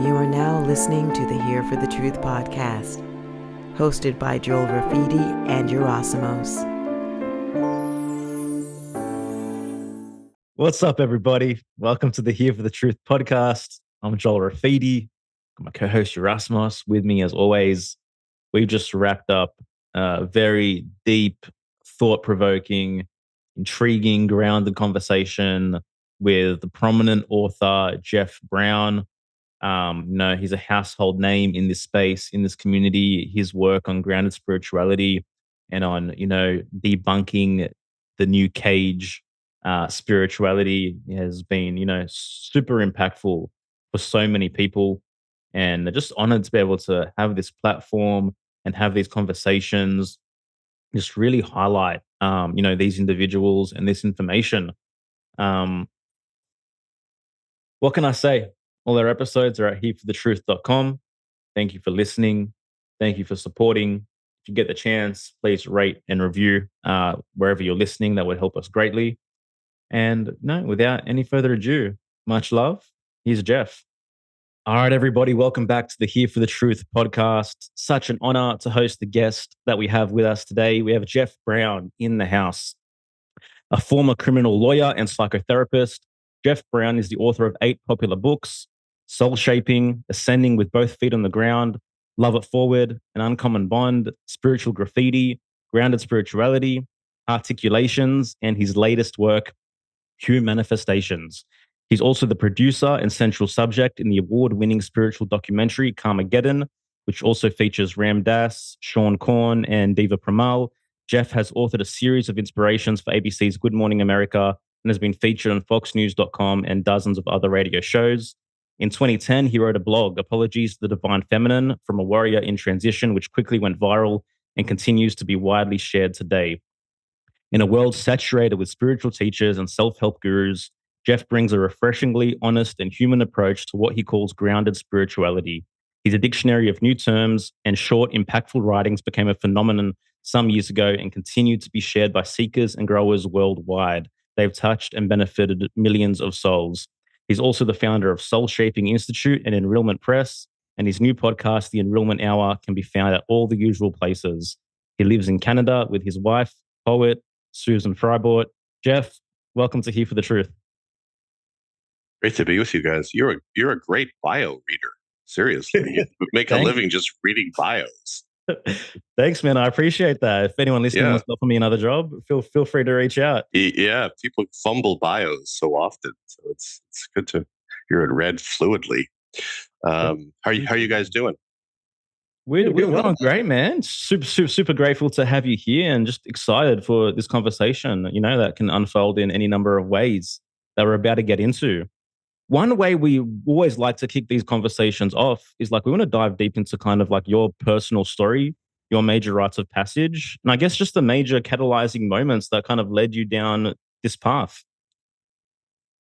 You are now listening to the Here for the Truth podcast, hosted by Joel Rafidi and Yerasimos. What's up, everybody? Welcome to the Here for the Truth podcast. I'm Joel Rafidi. I'm my co-host Yerasimos. With me, as always, we've just wrapped up a very deep, thought-provoking, intriguing, grounded conversation with the prominent author Jeff Brown. He's a household name in this space, in this community. His work on grounded spirituality and on, debunking the new cage spirituality has been, super impactful for so many people. And I'm just honored to be able to have this platform and have these conversations, just really highlight, these individuals and this information. Um, what can I say? All our episodes are at hereforthetruth.com. Thank you for listening. Thank you for supporting. If you get the chance, please rate and review wherever you're listening. That would help us greatly. And no, without any further ado, much love. Here's Jeff. All right, everybody, welcome back to the Here for the Truth podcast. Such an honor to host the guest that we have with us today. We have Jeff Brown in the house, a former criminal lawyer and psychotherapist. Jeff Brown is the author of 8 popular books: Soul Shaping, Ascending with Both Feet on the Ground, Love It Forward, An Uncommon Bond, Spiritual Graffiti, Grounded Spirituality, Articulations, and his latest work, Humanifestations. He's also the producer and central subject in the award-winning spiritual documentary Karmageddon, which also features Ram Dass, Sean Korn, and Diva Pramal. Jeff has authored a series of inspirations for ABC's Good Morning America and has been featured on FoxNews.com and dozens of other radio shows. In 2010, he wrote a blog, Apologies to the Divine Feminine, from a Warrior in Transition, which quickly went viral and continues to be widely shared today. In a world saturated with spiritual teachers and self-help gurus, Jeff brings a refreshingly honest and human approach to what he calls grounded spirituality. He's a dictionary of new terms, and short, impactful writings became a phenomenon some years ago and continue to be shared by seekers and growers worldwide. They've touched and benefited millions of souls. He's also the founder of Soul Shaping Institute and Enrollment Press, and his new podcast, The Enrollment Hour, can be found at all the usual places. He lives in Canada with his wife, poet Susan Frybort. Jeff, welcome to Here for the Truth. Great to be with you guys. You're a great bio reader. Seriously, you make a living just reading bios. Thanks, man. I appreciate that. If anyone listening wants to offer me another job, feel free to reach out. Yeah, people fumble bios so often, so it's good to hear it read fluidly. How are you guys doing? We're doing great, man. Super grateful to have you here, and just excited for this conversation. That can unfold in any number of ways that we're about to get into. One way we always like to kick these conversations off is we want to dive deep into kind of your personal story, your major rites of passage, and I guess just the major catalyzing moments that kind of led you down this path.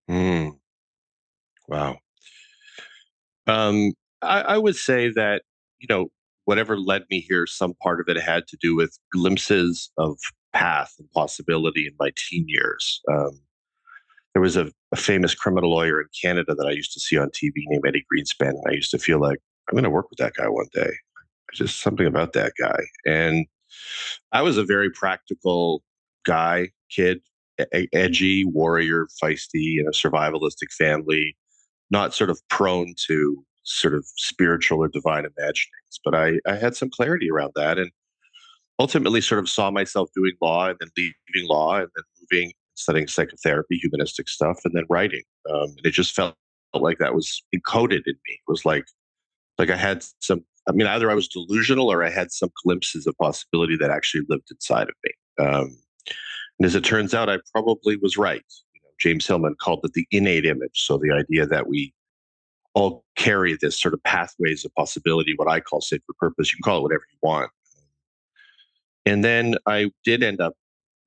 Wow. I would say that, whatever led me here, some part of it had to do with glimpses of path and possibility in my teen years. There was a famous criminal lawyer in Canada that I used to see on TV named Eddie Greenspan. And I used to feel like I'm going to work with that guy one day. Just something about that guy. And I was a very practical guy, kid, edgy, warrior, feisty, in a survivalistic family, not sort of prone to sort of spiritual or divine imaginings. But I had some clarity around that, and ultimately sort of saw myself doing law and then leaving law and then moving, studying psychotherapy, humanistic stuff, and then writing. And it just felt like that was encoded in me. It was like I had some, either I was delusional or I had some glimpses of possibility that actually lived inside of me. And as it turns out, I probably was right. James Hillman called it the innate image. So the idea that we all carry this sort of pathways of possibility, what I call sacred purpose. You can call it whatever you want. And then I did end up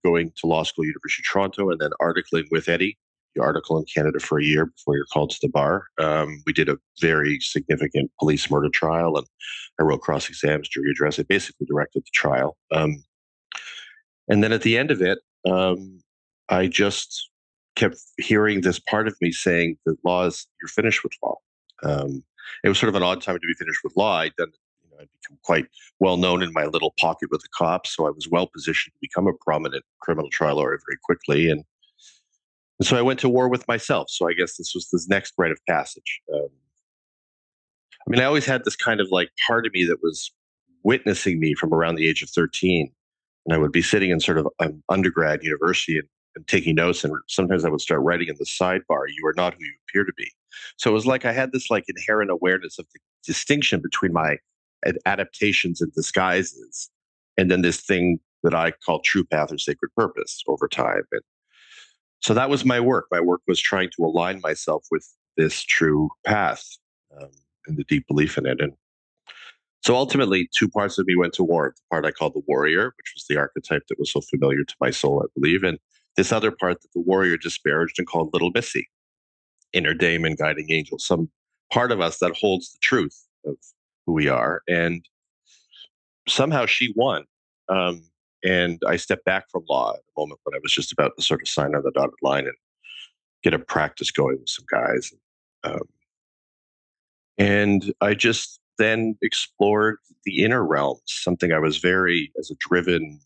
going to law school, University of Toronto, and then articling with Eddie. You article in Canada for a year before you're called to the bar. We did a very significant police murder trial, and I wrote cross exams, jury address. I basically directed the trial. And then at the end of it, I just kept hearing this part of me saying that you're finished with law. It was sort of an odd time to be finished with law. I'd become quite well known in my little pocket with the cops, so I was well positioned to become a prominent criminal trial lawyer very quickly. And so I went to war with myself. So I guess this was this next rite of passage. I always had this kind of like part of me that was witnessing me from around the age of 13. And I would be sitting in sort of an undergrad university and taking notes. And sometimes I would start writing in the sidebar, "You are not who you appear to be." So it was like I had this like inherent awareness of the distinction between my adaptations and disguises, and then this thing that I call true path or sacred purpose over time. And so that was my work. My work was trying to align myself with this true path, um, and the deep belief in it. And so ultimately, two parts of me went to war. The part I called the warrior, which was the archetype that was so familiar to my soul, I believe, and this other part that the warrior disparaged and called Little Missy, inner daemon, guiding angel, some part of us that holds the truth of who we are. And somehow she won. And I stepped back from law at a moment when I was just about to sort of sign on the dotted line and get a practice going with some guys. And I just then explored the inner realms, something I was very, as a driven,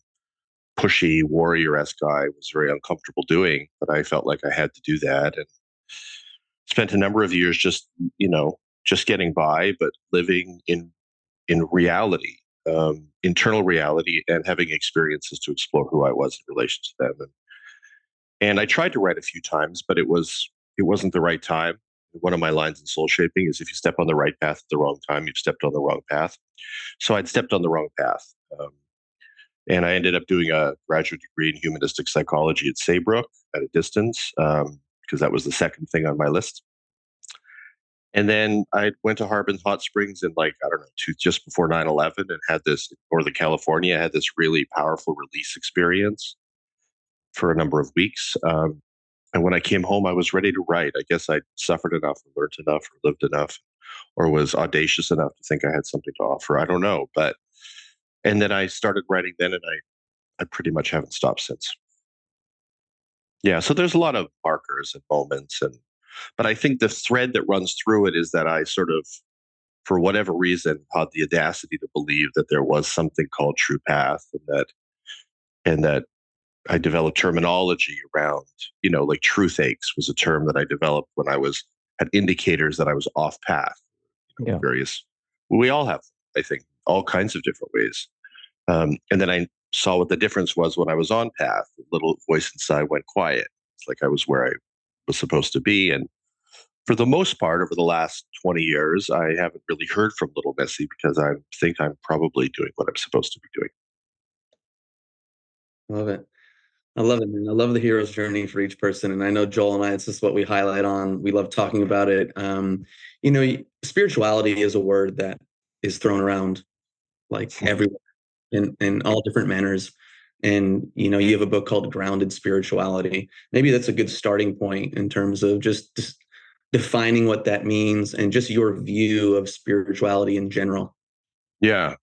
pushy, warrior-esque guy, was very uncomfortable doing, but I felt like I had to do that. And spent a number of years just getting by, but living in reality, internal reality, and having experiences to explore who I was in relation to them. And I tried to write a few times, but it wasn't the right time. One of my lines in soul shaping is, if you step on the right path at the wrong time, you've stepped on the wrong path. So I'd stepped on the wrong path. And I ended up doing a graduate degree in humanistic psychology at Saybrook at a distance, because that was the second thing on my list. And then I went to Harbin Hot Springs in, like, I don't know, just before 9/11, and had this, Northern California, had this really powerful release experience for a number of weeks. And when I came home, I was ready to write. I guess I'd suffered enough, or learned enough, or lived enough, or was audacious enough to think I had something to offer. I don't know. And then I started writing then, and I pretty much haven't stopped since. Yeah. So there's a lot of markers and moments. But I think the thread that runs through it is that I sort of, for whatever reason, had the audacity to believe that there was something called true path, and that I developed terminology around, like truth aches was a term that I developed when I had indicators that I was off path. Yeah. We all have, I think, all kinds of different ways. And then I saw what the difference was when I was on path. The little voice inside went quiet. It's like I was where I was supposed to be. And for the most part, over the last 20 years, I haven't really heard from Little Missy, because I think I'm probably doing what I'm supposed to be doing. Love it. I love it, man. I love the hero's journey for each person. And I know Joel and I, it's just what we highlight on. We love talking about it. Spirituality is a word that is thrown around like everywhere in all different manners. And, you have a book called Grounded Spirituality. Maybe that's a good starting point in terms of just defining what that means and just your view of spirituality in general. Yeah.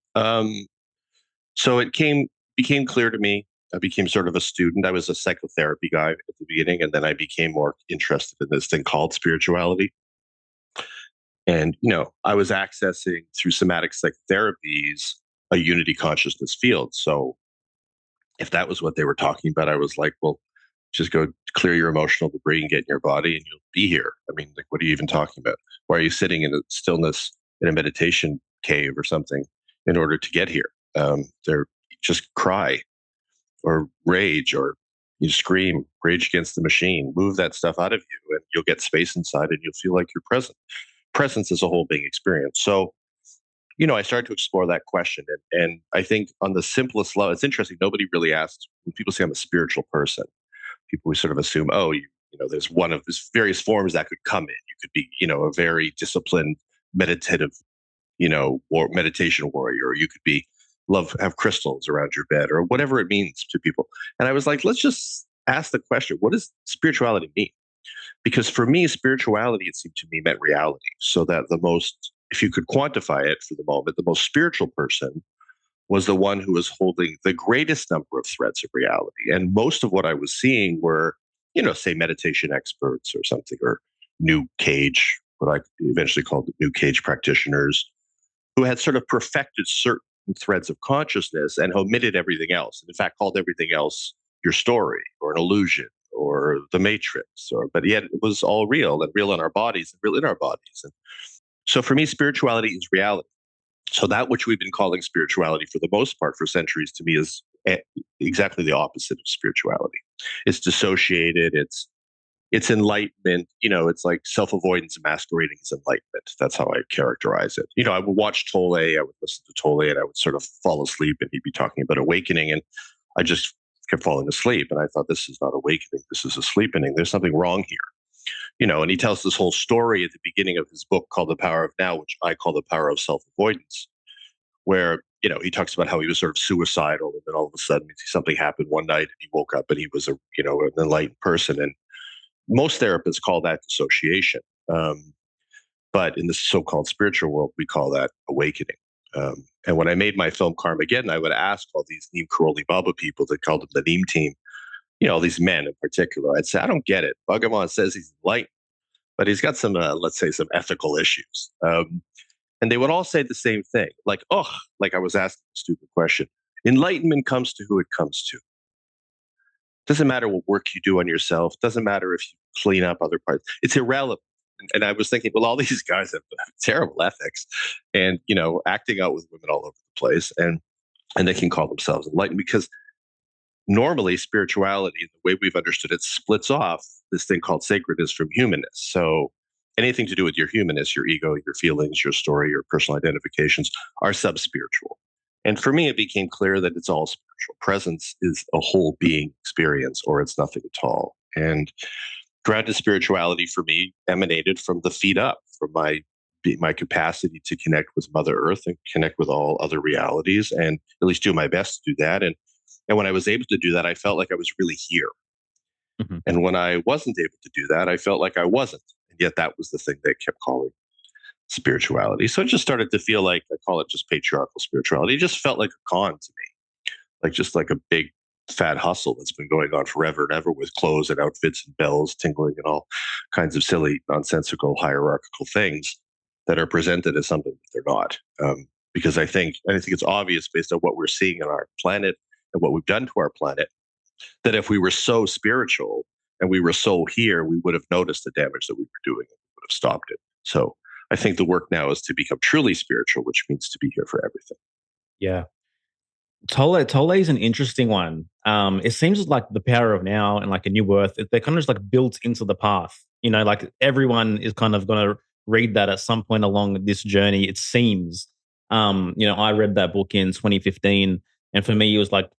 So it became clear to me. I became sort of a student. I was a psychotherapy guy at the beginning, and then I became more interested in this thing called spirituality. And, I was accessing through somatic psychotherapies a unity consciousness field. So if that was what they were talking about, I was like, well, just go clear your emotional debris and get in your body, and you'll be here. I mean, like, what are you even talking about? Why are you sitting in a stillness in a meditation cave or something in order to get here? They're just cry or rage, or you scream, rage against the machine, move that stuff out of you, and you'll get space inside, and you'll feel like you're present. Presence is a whole being experience. So, I started to explore that question. And I think on the simplest level, it's interesting. Nobody really asks, when people say I'm a spiritual person, people, we sort of assume, oh, there's various forms that could come in. You could be, a very disciplined, meditative, or meditation warrior, or you could have crystals around your bed, or whatever it means to people. And I was like, let's just ask the question, what does spirituality mean? Because for me, spirituality, it seemed to me, meant reality. So that if you could quantify it for the moment, the most spiritual person was the one who was holding the greatest number of threads of reality. And most of what I was seeing were, say, meditation experts or something, or new age what I eventually called the New Cage practitioners, who had sort of perfected certain threads of consciousness and omitted everything else. And in fact, called everything else your story or an illusion or the matrix, but yet it was all real and real in our bodies and real in our bodies. And so for me, spirituality is reality. So that which we've been calling spirituality for the most part for centuries to me is exactly the opposite of spirituality. It's dissociated. It's enlightenment. It's like self-avoidance masquerading as enlightenment. That's how I characterize it. I would watch Tolle, I would listen to Tolle, and I would sort of fall asleep, and he'd be talking about awakening, and I just kept falling asleep. And I thought, this is not awakening. This is a sleepening. There's something wrong here. And he tells this whole story at the beginning of his book called The Power of Now, which I call The Power of Self-Avoidance, where, he talks about how he was sort of suicidal, and then all of a sudden something happened one night and he woke up and he was an enlightened person. And most therapists call that dissociation. But in the so-called spiritual world, we call that awakening. And when I made my film Carmageddon, I would ask all these Neem Karoli Baba people that called them the Neem team, all these men in particular, I'd say, I don't get it. Bhagavan says he's enlightened, but he's got some, let's say, some ethical issues. And they would all say the same thing, like I was asking a stupid question. Enlightenment comes to who it comes to. Doesn't matter what work you do on yourself. Doesn't matter if you clean up other parts. It's irrelevant. And I was thinking, well, all these guys have terrible ethics and, acting out with women all over the place. And they can call themselves enlightened because normally spirituality, the way we've understood it, splits off this thing called sacredness from humanness. So anything to do with your humanness, your ego, your feelings, your story, your personal identifications are sub-spiritual. And for me, it became clear that it's all spiritual. Presence is a whole being experience, or it's nothing at all. And grounded spirituality for me emanated from the feet up, from my capacity to connect with Mother Earth and connect with all other realities, and at least do my best to do that. And when I was able to do that, I felt like I was really here. Mm-hmm. And when I wasn't able to do that, I felt like I wasn't. And yet that was the thing they kept calling spirituality. So it just started to feel like, I call it just patriarchal spirituality. It just felt like a con to me, like a big fat hustle that's been going on forever and ever with clothes and outfits and bells tingling and all kinds of silly, nonsensical, hierarchical things that are presented as something that they're not. Because I think it's obvious based on what we're seeing on our planet and what we've done to our planet, that if we were so spiritual and we were so here, we would have noticed the damage that we were doing and we would have stopped it. So I think the work now is to become truly spiritual, which means to be here for everything. Yeah. Tolle is an interesting one. It seems like the power of now and like a new earth, they're kind of just like built into the path. Like everyone is kind of going to read that at some point along this journey, it seems. I read that book in 2015, and for me, it was like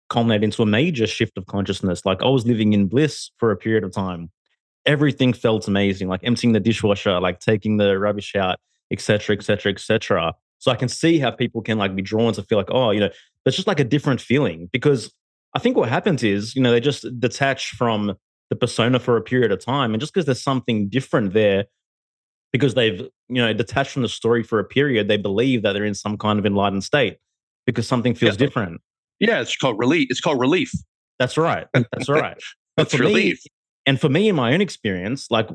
culminated into a major shift of consciousness. Like I was living in bliss for a period of time. Everything felt amazing, like emptying the dishwasher, like taking the rubbish out, et cetera, et cetera, et cetera. So I can see how people can like be drawn to feel like, that's just like a different feeling, because I think what happens is, they just detach from the persona for a period of time. And just because there's something different there, because they've, detached from the story for a period, they believe that they're in some kind of enlightened state because something feels different. Yeah, it's called relief. It's called relief. That's right. That's right. But for relief. And for me, in my own experience, like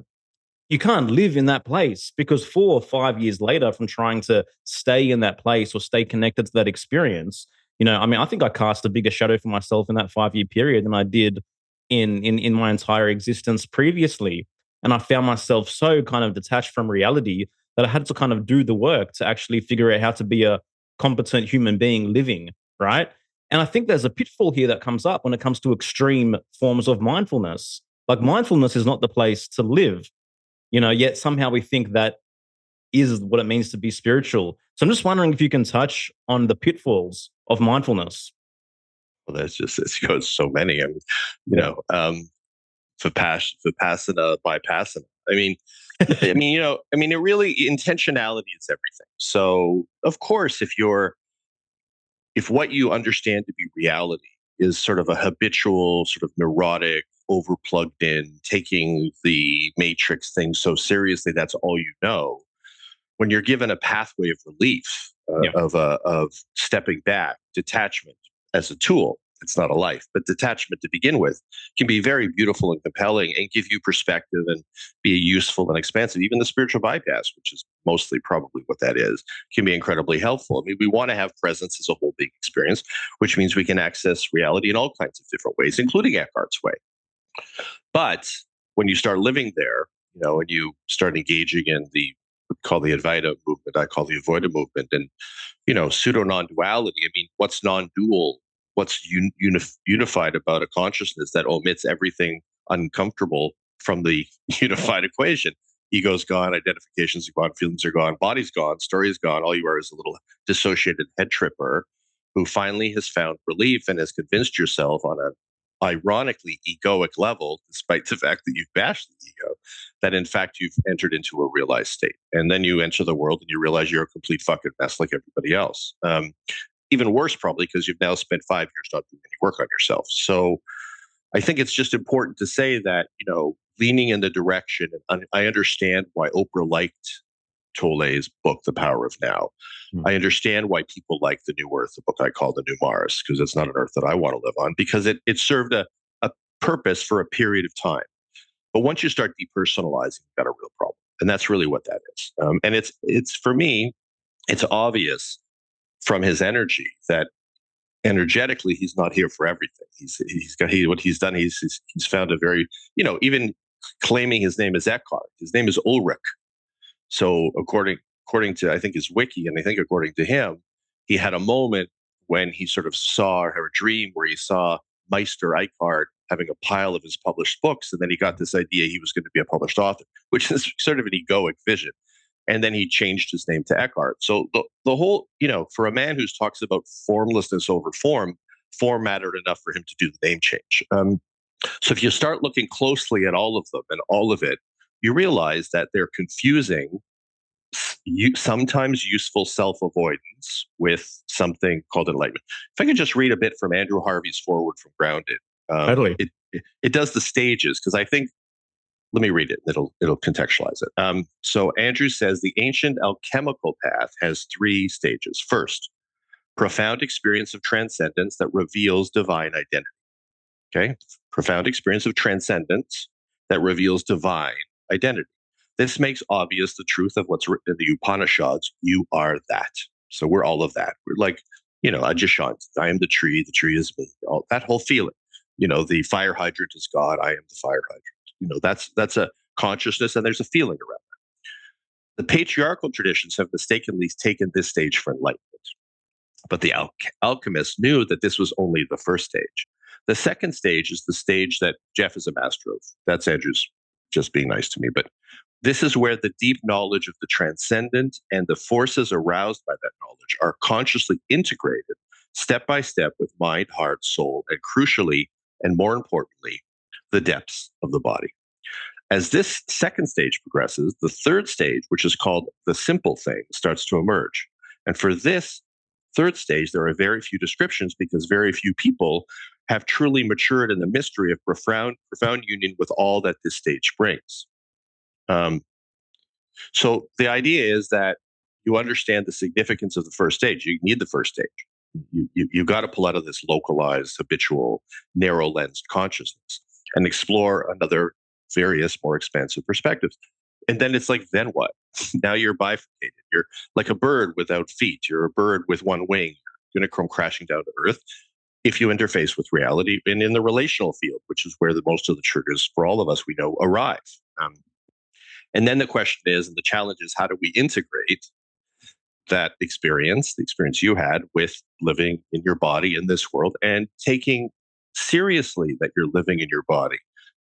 you can't live in that place, because 4 or 5 years later from trying to stay in that place or stay connected to that experience, I think I cast a bigger shadow for myself in that 5-year period than I did in my entire existence previously. And I found myself so kind of detached from reality that I had to kind of do the work to actually figure out how to be a competent human being living, right? And I think there's a pitfall here that comes up when it comes to extreme forms of mindfulness. Like mindfulness is not the place to live, yet somehow we think that is what it means to be spiritual. So I'm just wondering if you can touch on the pitfalls of mindfulness. Well, it goes so many. I mean, vipassana, bypassana. It really, intentionality is everything. So of course, if what you understand to be reality is sort of a habitual, sort of neurotic, over plugged in, taking the matrix thing so seriously, that's all you know. When you're given a pathway of relief, of stepping back, detachment as a tool, it's not a life. But detachment to begin with can be very beautiful and compelling and give you perspective and be useful and expansive. Even the spiritual bypass, which is mostly probably what that is, can be incredibly helpful. I mean, we want to have presence as a whole being experience, which means we can access reality in all kinds of different ways, including Eckhart's way. But when you start living there, and you start engaging in the call the Advaita movement, I call the Avoida movement, and pseudo non-duality. I mean, what's non-dual? What's unified about a consciousness that omits everything uncomfortable from the unified equation? Ego's gone, identifications are gone, feelings are gone, body's gone, story is gone. All you are is a little dissociated head tripper who finally has found relief and has convinced yourself on an ironically egoic level, despite the fact that you've bashed the ego, that in fact you've entered into a realized state. And then you enter the world and you realize you're a complete fucking mess like everybody else. Even worse, probably, because you've now spent 5 years not doing any work on yourself. So I think it's just important to say that, leaning in the direction, and I understand why Oprah liked Tolle's book, The Power of Now. I understand why people like The New Earth, the book I call The New Mars, because it's not an earth that I want to live on, because it served a purpose for a period of time. But once you start depersonalizing, you've got a real problem. And that's really what that is. And it's for me, it's obvious from his energy that energetically he's not here for everything. What he's done, he's found a very, even claiming his name is Eckhart, his name is Ulrich. So according to, I think, his wiki, and I think according to him, he had a moment when he sort of saw, or a dream where he saw Meister Eckhart having a pile of his published books, and then he got this idea he was going to be a published author, which is sort of an egoic vision. And then he changed his name to Eckhart. So the whole, for a man who talks about formlessness over form mattered enough for him to do the name change. So if you start looking closely at all of them and all of it, you realize that they're confusing sometimes useful self-avoidance with something called enlightenment. If I could just read a bit from Andrew Harvey's foreword from Grounded. Totally. It does the stages, because I think, let me read it. It'll contextualize it. So Andrew says the ancient alchemical path has 3 stages. First, profound experience of transcendence that reveals divine identity. Okay, profound experience of transcendence that reveals divine identity. This makes obvious the truth of what's written in the Upanishads. You are that. So we're all of that. We're like, Ajahn, I am the tree is me. That whole feeling. The fire hydrant is God. I am the fire hydrant. That's a consciousness, and there's a feeling around that. The patriarchal traditions have mistakenly taken this stage for enlightenment. But the alchemists knew that this was only the first stage. The second stage is the stage that Jeff is a master of. That's Andrew's just being nice to me. But this is where the deep knowledge of the transcendent and the forces aroused by that knowledge are consciously integrated step by step with mind, heart, soul, and crucially, and more importantly, the depths of the body. As this second stage progresses, the third stage, which is called the simple thing, starts to emerge. And for this third stage, there are very few descriptions because very few people have truly matured in the mystery of profound union with all that this stage brings. So the idea is that you understand the significance of the first stage. You need the first stage. You got to pull out of this localized, habitual, narrow-lensed consciousness and explore another various, more expansive perspectives. And then it's like, then what? Now you're bifurcated. You're like a bird without feet. You're a bird with one wing. You're going to come crashing down to earth if you interface with reality and in the relational field, which is where most of the triggers for all of us we know arrive. And then the question is, and the challenge is, how do we integrate that experience, the experience you had with living in your body in this world, and taking seriously that you're living in your body?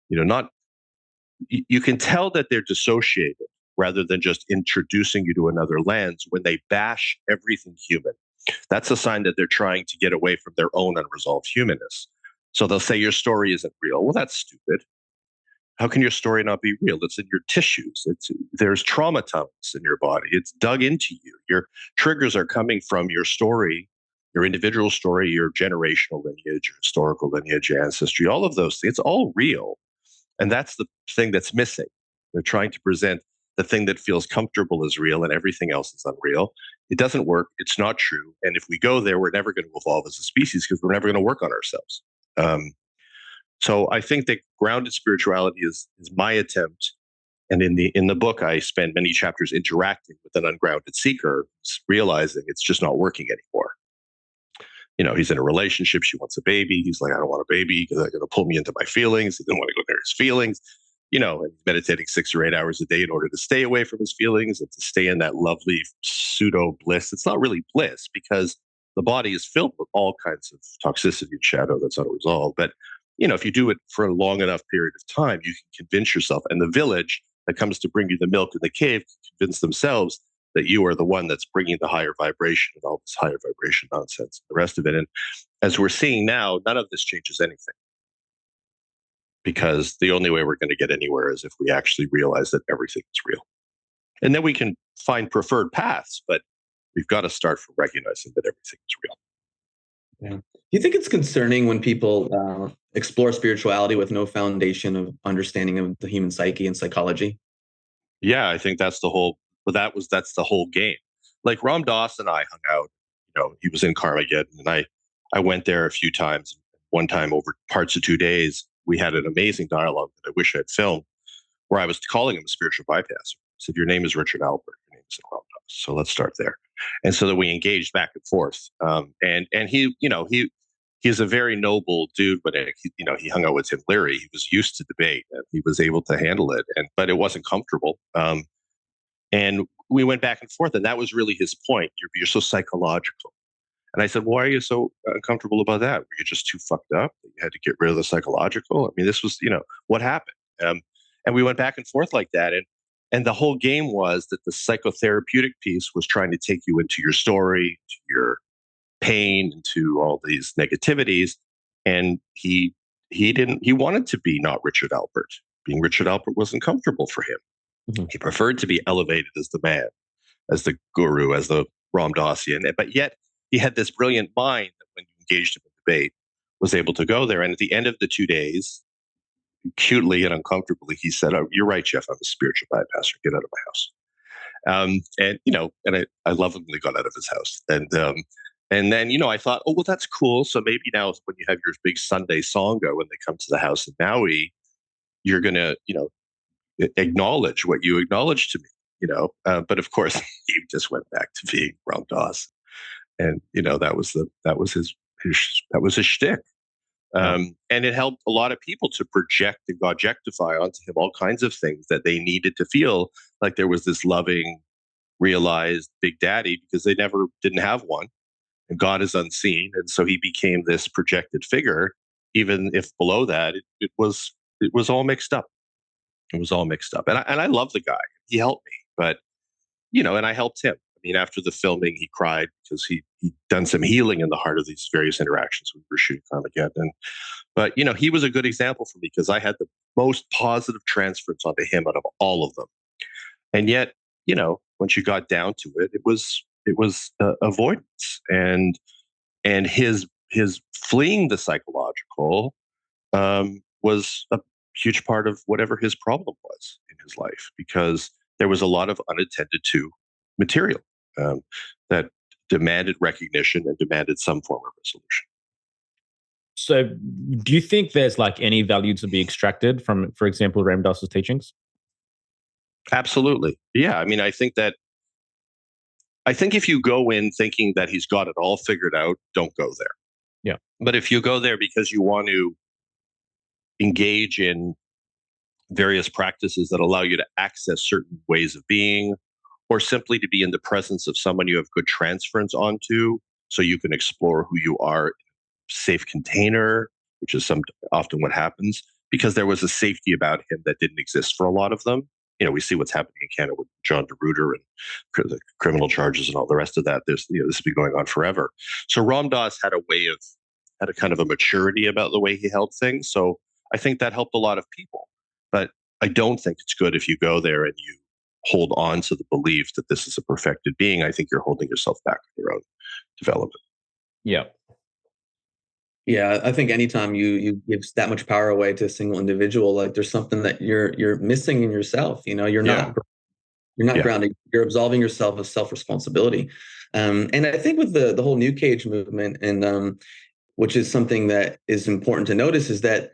You can tell that they're dissociated rather than just introducing you to another lens when they bash everything human. That's a sign that they're trying to get away from their own unresolved humanness. So they'll say your story isn't real. Well, that's stupid. How can your story not be real? It's in your tissues. There's trauma tunnels in your body. It's dug into you. Your triggers are coming from your story, your individual story, your generational lineage, your historical lineage, your ancestry, all of those things. It's all real. And that's the thing that's missing. They're trying to present the thing that feels comfortable is real and everything else is unreal. It doesn't work. It's not true. And if we go there, we're never going to evolve as a species because we're never going to work on ourselves. So I think that grounded spirituality is my attempt. And in the book, I spend many chapters interacting with an ungrounded seeker, realizing it's just not working anymore. He's in a relationship. She wants a baby. He's like, I don't want a baby because they're going to pull me into my feelings. He doesn't want to go near his feelings. And meditating 6 or 8 hours a day in order to stay away from his feelings and to stay in that lovely pseudo bliss. It's not really bliss because the body is filled with all kinds of toxicity and shadow that's unresolved. But, if you do it for a long enough period of time, you can convince yourself. And the village that comes to bring you the milk in the cave can convince themselves that you are the one that's bringing the higher vibration and all this higher vibration nonsense, the rest of it. And as we're seeing now, none of this changes anything. Because the only way we're going to get anywhere is if we actually realize that everything is real. And then we can find preferred paths, but we've got to start from recognizing that everything is real. Yeah. Do you think it's concerning when people explore spirituality with no foundation of understanding of the human psyche and psychology? Yeah, I think that's the whole game. Like Ram Dass and I hung out, he was in Carmageddon and I went there a few times. One time over parts of 2 days, we had an amazing dialogue that I wish I had filmed, where I was calling him a spiritual bypasser. I said, your name is Richard Albert, your name is Ram Dass. So let's start there. And so that we engaged back and forth. And he's a very noble dude, but he hung out with Tim Leary. He was used to debate and he was able to handle it, but it wasn't comfortable. And we went back and forth, and that was really his point. You're so psychological. And I said, why are you so uncomfortable about that? Were you just too fucked up that you had to get rid of the psychological? I mean, this was, what happened? And we went back and forth like that. And the whole game was that the psychotherapeutic piece was trying to take you into your story, to your pain, into all these negativities. And he wanted to be not Richard Albert. Being Richard Albert wasn't comfortable for him. Mm-hmm. He preferred to be elevated as the man, as the guru, as the Ram Dassian. But yet he had this brilliant mind that when you engaged him in debate, was able to go there. And at the end of the 2 days, cutely and uncomfortably, he said, oh, you're right, Jeff, I'm a spiritual bypasser. Get out of my house. And I love him when he got out of his house. And then, I thought, oh, well, that's cool. So maybe now when you have your big Sunday Sangha, when they come to the house in Maui, you're going to, acknowledge what you acknowledged to me, but of course he just went back to being Ram Dass. And, that was his shtick. And it helped a lot of people to project and objectify onto him all kinds of things that they needed to feel like there was this loving, realized big daddy, because they didn't have one. And God is unseen. And so he became this projected figure, even if below that, it was all mixed up. It was all mixed up. And I love the guy. He helped me, but, and I helped him. I mean, after the filming, he cried because he'd done some healing in the heart of these various interactions when we were shooting Carmageddon. But, he was a good example for me because I had the most positive transference onto him out of all of them. And yet, once you got down to it, it was avoidance and his fleeing the psychological was a huge part of whatever his problem was in his life, because there was a lot of unattended to material that demanded recognition and demanded some form of resolution. So do you think there's any value to be extracted from, for example, Ram Dass's teachings? Absolutely. Yeah. I mean, I think if you go in thinking that he's got it all figured out, don't go there. Yeah. But if you go there because you want to engage in various practices that allow you to access certain ways of being, or simply to be in the presence of someone you have good transference onto, so you can explore who you are in a safe container, which is often what happens, because there was a safety about him that didn't exist for a lot of them. We see what's happening in Canada with John DeRuyter and the criminal charges and all the rest of that. This has been going on forever. So Ram Dass had a kind of a maturity about the way he held things. So I think that helped a lot of people. But I don't think it's good if you go there and you hold on to the belief that this is a perfected being. I think you're holding yourself back in your own development. Yeah. Yeah, I think anytime you give that much power away to a single individual, there's something that you're missing in yourself. You're not You're not Yeah. grounding. You're absolving yourself of self-responsibility. And I think with the whole New Cage movement, and which is something that is important to notice, is that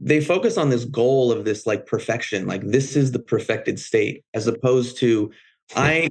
they focus on this goal of this like perfection, like this is the perfected state, as opposed to I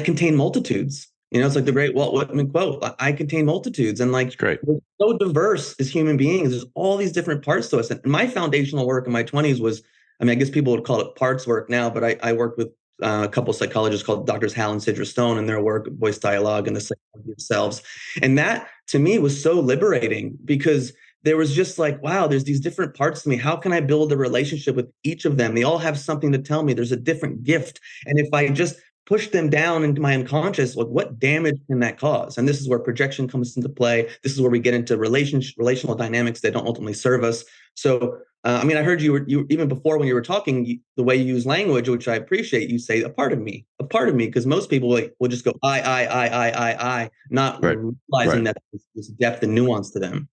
contain multitudes. It's like the great Walt Whitman quote, I contain multitudes. And like, It's great. we're so diverse as human beings. There's all these different parts to us. And my foundational work in my 20s was, I mean, I guess people would call it parts work now, but I worked with a couple of psychologists called Drs. Hal and Sidra Stone, and their work, Voice Dialogue and the Psychology of Selves. And that to me was so liberating, because there was just like, wow, there's these different parts to me. How can I build a relationship with each of them? They all have something to tell me. There's a different gift. And if I just push them down into my unconscious, like what damage can that cause? And this is where projection comes into play. This is where we get into relational dynamics that don't ultimately serve us. So, I mean, I heard you even before when you were talking, the way you use language, which I appreciate, you say a part of me, because most people will just go, I, not Right. realizing that there's depth and nuance to them.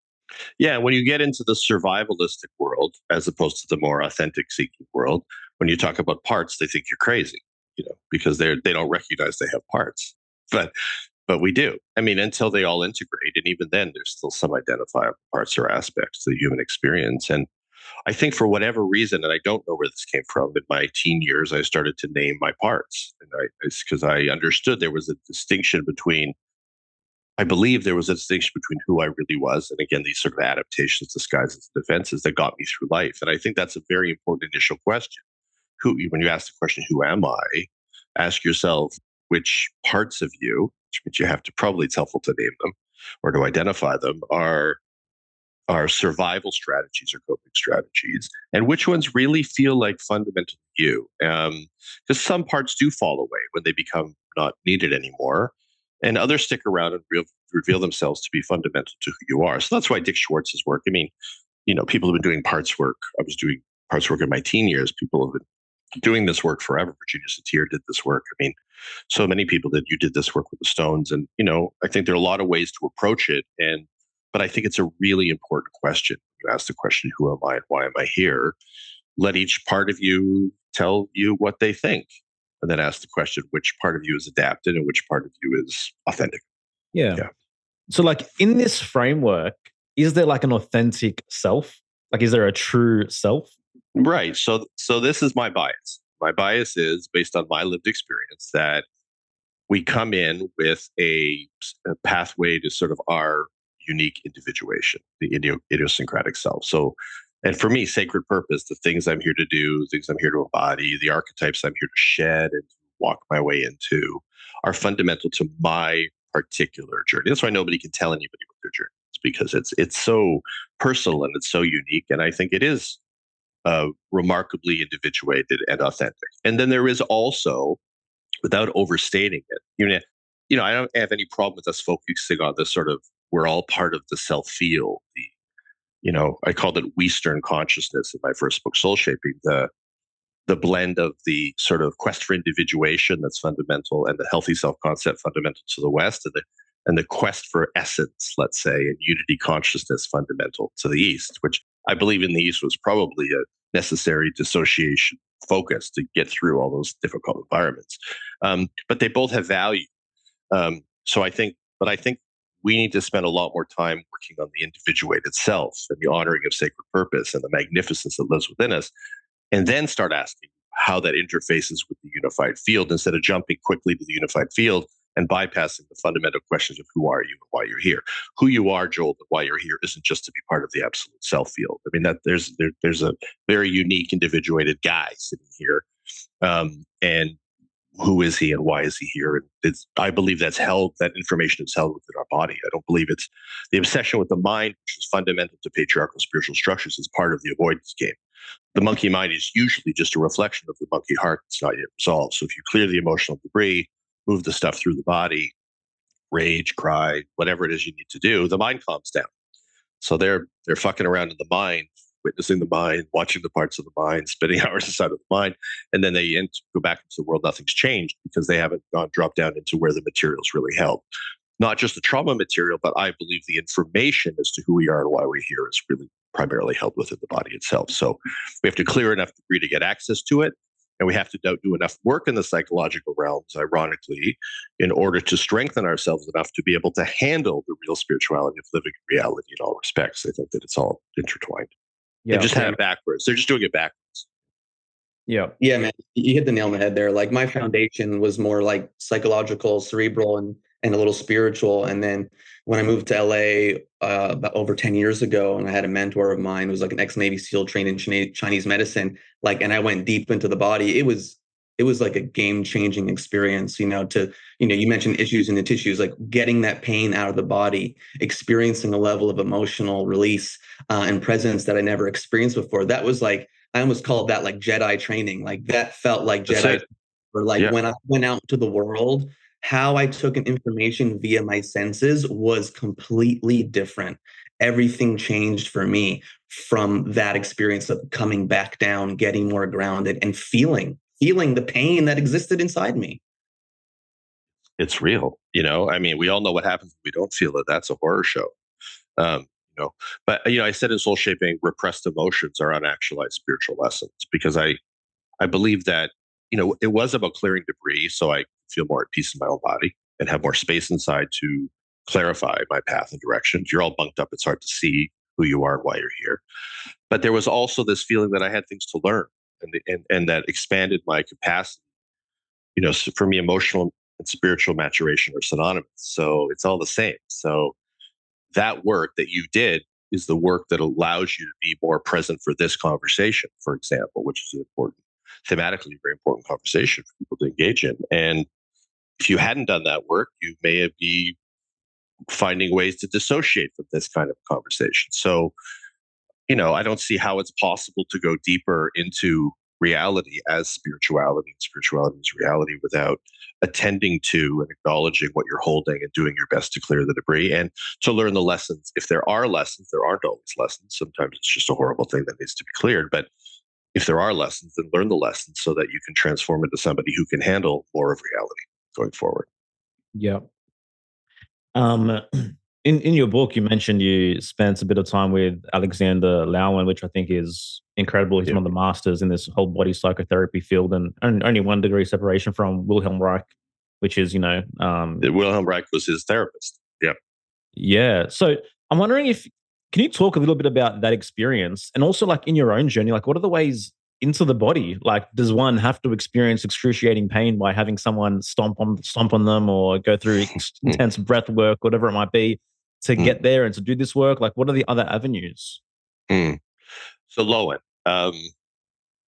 Yeah, when you get into the survivalistic world, as opposed to the more authentic seeking world, when you talk about parts, they think you're crazy, because they don't recognize they have parts. But we do. I mean, until they all integrate, and even then, there's still some identifiable parts or aspects to the human experience. And I think for whatever reason, and I don't know where this came from, in my teen years, I started to name my parts, and it's because I understood there was a distinction between. I believe there was a distinction between who I really was, and again, these sort of adaptations, disguises, and defenses that got me through life. And I think that's a very important initial question. When you ask the question, "Who am I?" Ask yourself which parts of you, which means you have to probably, it's helpful to name them or to identify them, are survival strategies or coping strategies, and which ones really feel like fundamental to you. Because some parts do fall away when they become not needed anymore, and others stick around and reveal themselves to be fundamental to who you are. So that's why Dick Schwartz's work. I mean, people have been doing parts work. I was doing parts work in my teen years. People have been doing this work forever. Virginia Satir did this work. I mean, so many people did. You did this work with the Stones, and I think there are a lot of ways to approach it. But I think it's a really important question. You ask the question, "Who am I and why am I here?" Let each part of you tell you what they think, and then ask the question, which part of you is adapted and which part of you is authentic. Yeah. Yeah. So, like, in this framework, is there like an authentic self? Like, is there a true self? Right. So this is my bias. My bias is based on my lived experience that we come in with a pathway to sort of our unique individuation, the idiosyncratic self. So, and for me, sacred purpose, the things I'm here to do, things I'm here to embody, the archetypes I'm here to shed and walk my way into are fundamental to my particular journey. That's why nobody can tell anybody what their journey is, because it's so personal and it's so unique. And I think it is remarkably individuated and authentic. And then there is also, without overstating it, I don't have any problem with us focusing on this sort of, we're all part of the self field. I called it Western consciousness in my first book, Soul Shaping, the blend of the sort of quest for individuation that's fundamental, and the healthy self-concept fundamental to the West, and the quest for essence, let's say, and unity consciousness fundamental to the East, which I believe in the East was probably a necessary dissociation focus to get through all those difficult environments. But they both have value. So I think we need to spend a lot more time working on the individuated self and the honoring of sacred purpose and the magnificence that lives within us, and then start asking how that interfaces with the unified field, instead of jumping quickly to the unified field and bypassing the fundamental questions of who are you and why you're here. Who you are, Joel, and why you're here isn't just to be part of the absolute self field. I mean, that there's a very unique, individuated guy sitting here, and who is he and why is he here? And I believe that information is held within our body. I don't believe it's the obsession with the mind, which is fundamental to patriarchal spiritual structures, is part of the avoidance game. The monkey mind is usually just a reflection of the monkey heart that's not yet resolved. So if you clear the emotional debris, move the stuff through the body, rage, cry, whatever it is you need to do, the mind calms down. So they're fucking around in the mind, witnessing the mind, watching the parts of the mind, spending hours inside of the mind, and then they go back into the world. Nothing's changed because they haven't dropped down into where the material's really held. Not just the trauma material, but I believe the information as to who we are and why we're here is really primarily held within the body itself. So we have to clear enough debris to get access to it, And we have to do enough work in the psychological realms, ironically, in order to strengthen ourselves enough to be able to handle the real spirituality of living in reality in all respects. I think that it's all intertwined. They've Yeah. just had it backwards. They're just doing it backwards. Yeah. Yeah, man, you hit the nail on the head there. Like my foundation was more like psychological, cerebral, and a little spiritual. And then when I moved to LA about over 10 years ago, and I had a mentor of mine who was like an ex-Navy SEAL trained in Chinese medicine, like, and I went deep into the body. It was like a game-changing experience, you mentioned issues in the tissues, like getting that pain out of the body, experiencing a level of emotional release and presence that I never experienced before. That was like, I almost called that like Jedi training. Like that felt like That's Jedi, it. or like Yeah. when I went out to the world, how I took in information via my senses was completely different. Everything changed for me from that experience of coming back down, getting more grounded, and feeling the pain that existed inside me. It's real. I mean, we all know what happens when we don't feel it. That's a horror show. Um, but I said in Soul Shaping, repressed emotions are unactualized spiritual lessons, because I believe that, it was about clearing debris so I feel more at peace in my own body and have more space inside to clarify my path and direction. If you're all bunked up, it's hard to see who you are and why you're here. But there was also this feeling that I had things to learn, and that expanded my capacity. So for me, emotional and spiritual maturation are synonymous. So it's all the same. So that work that you did is the work that allows you to be more present for this conversation, for example, which is an important, thematically very important conversation for people to engage in. And if you hadn't done that work, you may be finding ways to dissociate from this kind of conversation. So, I don't see how it's possible to go deeper into reality as spirituality, and spirituality is reality, without attending to and acknowledging what you're holding and doing your best to clear the debris and to learn the lessons. If there are lessons, there aren't always lessons. Sometimes it's just a horrible thing that needs to be cleared. But if there are lessons, then learn the lessons so that you can transform into somebody who can handle more of reality going forward. Yeah. Um, in your book, you mentioned you spent a bit of time with Alexander Lowen, which I think is incredible. He's Yeah. one of the masters in this whole body psychotherapy field, and only 1 degree separation from Wilhelm Reich, which is, Wilhelm Reich was his therapist. Yeah. yeah. So I'm wondering if can you talk a little bit about that experience, and also like in your own journey, like what are the ways into the body? Like, does one have to experience excruciating pain by having someone stomp on them, or go through intense breath work, whatever it might be, to Mm. get there and to do this work? Like, what are the other avenues? Mm. So Lowen,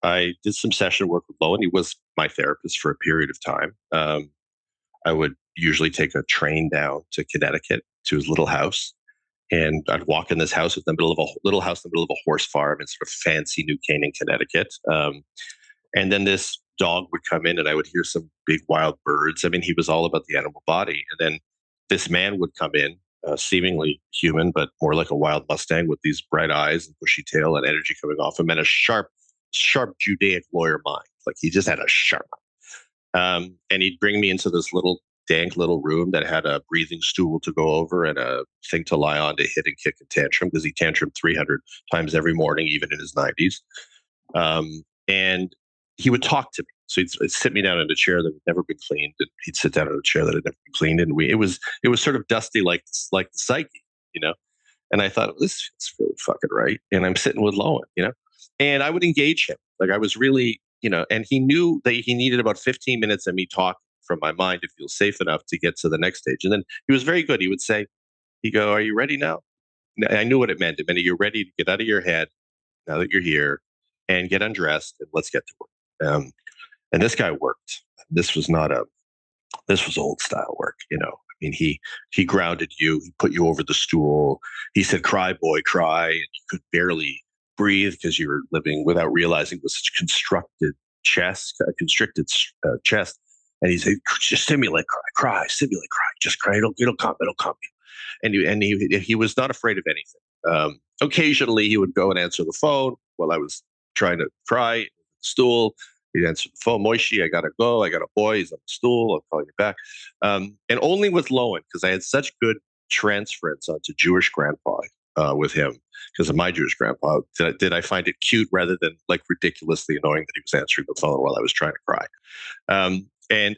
I did some session work with Lowen. He was my therapist for a period of time. I would usually take a train down to Connecticut to his little house. And I'd walk in this house in the middle of a little house in the middle of a horse farm in sort of fancy New Canaan, Connecticut. And then this dog would come in and I would hear some big wild birds. I mean, he was all about the animal body. And then this man would come in, seemingly human, but more like a wild Mustang with these bright eyes and bushy tail and energy coming off him, and a sharp, sharp Judaic lawyer mind. Like he just had a sharp mind. And he'd bring me into this little dank little room that had a breathing stool to go over and a thing to lie on to hit and kick and tantrum, because he tantrumed 300 times every morning, even in his 90s. And he would talk to me. So he'd sit me down in a chair that had never been cleaned, and he'd sit down in a chair that had never been cleaned. And it was sort of dusty, like the psyche, you know. And I thought, this feels really fucking right. And I'm sitting with Lowen, and I would engage him. Like I was really, and he knew that he needed about 15 minutes of me talking from my mind to feel safe enough to get to the next stage. And then he was very good. He would say, he'd go, "Are you ready now?" And I knew what it meant. It meant you're ready to get out of your head now that you're here and get undressed and let's get to work. And this guy worked. This was not this was old style work, I mean, he grounded you. He put you over the stool. He said, "Cry, boy, cry." And you could barely breathe because you were living without realizing with such a constricted chest. And he said, "Just stimulate, cry, stimulate, cry. Just cry. It'll come. It'll come." And he was not afraid of anything. Occasionally, he would go and answer the phone while I was trying to cry on the stool. He'd answer the phone, "Moishi, I gotta go. I got a boy. He's on the stool. I'll call you back." And only with Lowen, because I had such good transference onto Jewish grandpa. with him because of my Jewish grandpa. Did I find it cute rather than like ridiculously annoying that he was answering the phone while I was trying to cry? And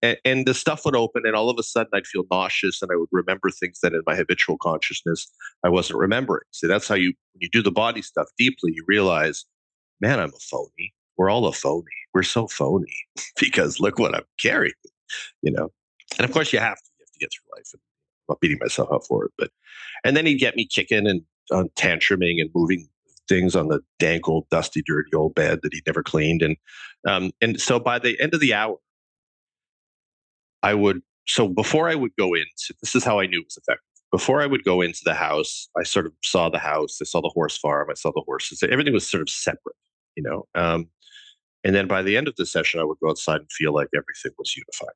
and the stuff would open, and all of a sudden I'd feel nauseous, and I would remember things that in my habitual consciousness I wasn't remembering. So that's how when you do the body stuff deeply, you realize, man, I'm a phony. We're all a phony. We're so phony because look what I'm carrying, you know. And of course, you have to get through life. And I'm not beating myself up for it, and then he'd get me kicking and tantruming and moving things on the dank old dusty dirty old bed that he'd never cleaned, and so by the end of the hour before I would go into, this is how I knew it was effective. Before I would go into the house, I sort of saw the house, I saw the horse farm, I saw the horses, everything was sort of separate, and then by the end of the session I would go outside and feel like everything was unified.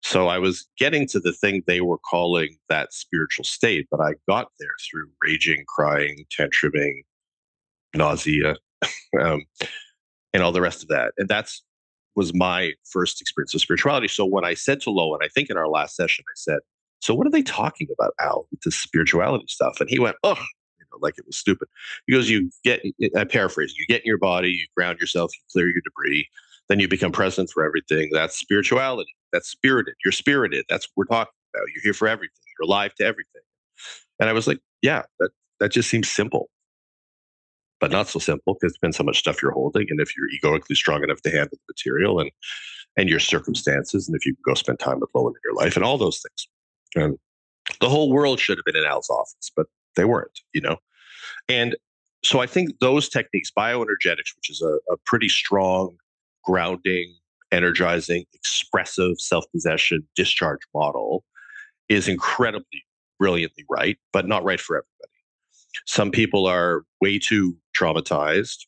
So I was getting to the thing they were calling that spiritual state, but I got there through raging, crying, tantruming, nausea, um, and all the rest of that. And that's was my first experience of spirituality. So when I said to Lowen, I think in our last session, I said, "So what are they talking about, Al, with this spirituality stuff?" And he went, "Oh, like it was stupid." He goes, I paraphrase, you get in your body, you ground yourself, you clear your debris, then you become present for everything. That's spirituality. That's spirited. You're spirited. That's what we're talking about. You're here for everything. You're alive to everything. And I was like, yeah, that just seems simple, but not so simple because it depends how much stuff you're holding. And if you're egoically strong enough to handle the material and your circumstances, and if you can go spend time with Lowen in your life and all those things. And the whole world should have been in Al's office, but they weren't, And so I think those techniques, bioenergetics, which is a pretty strong, grounding, energizing, expressive self-possession discharge model, is incredibly brilliantly right, but not right for everybody. Some people are way too traumatized,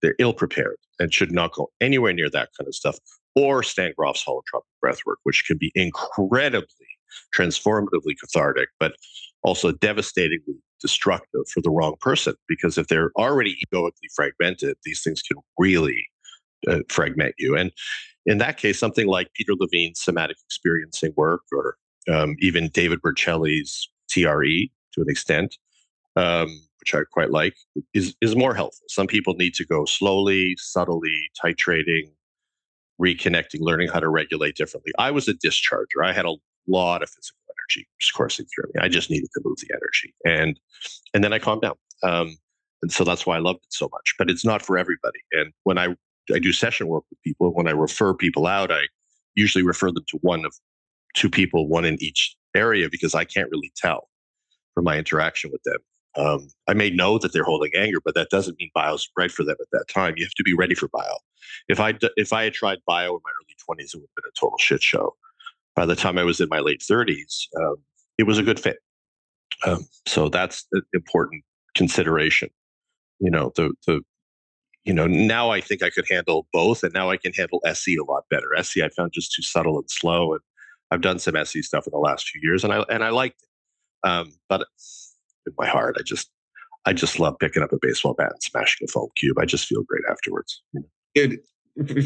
they're ill prepared and should not go anywhere near that kind of stuff, or Stan Grof's holotropic breathwork, which can be incredibly transformatively cathartic, but also devastatingly destructive for the wrong person. Because if they're already egoically fragmented, these things can really fragment you. And in that case, something like Peter Levine's somatic experiencing work, or even David Berceli's TRE to an extent, which I quite like, is more helpful. Some people need to go slowly, subtly, titrating, reconnecting, learning how to regulate differently. I was a discharger. I had a lot of physical energy just coursing through me. I just needed to move the energy, and then I calmed down. And so that's why I loved it so much. But it's not for everybody. And when I do session work with people, when I refer people out, I usually refer them to one of two people, one in each area, because I can't really tell from my interaction with them. I may know that they're holding anger, but that doesn't mean bio's right for them at that time. You have to be ready for bio. If I had tried bio in my early 20s, it would have been a total shit show. By the time I was in my late 30s, it was a good fit. So that's an important consideration. Now I think I could handle both, and now I can handle SE a lot better. SE I found just too subtle and slow, and I've done some SE stuff in the last few years, and I liked it. But in my heart, I just love picking up a baseball bat and smashing a foam cube. I just feel great afterwards. Dude,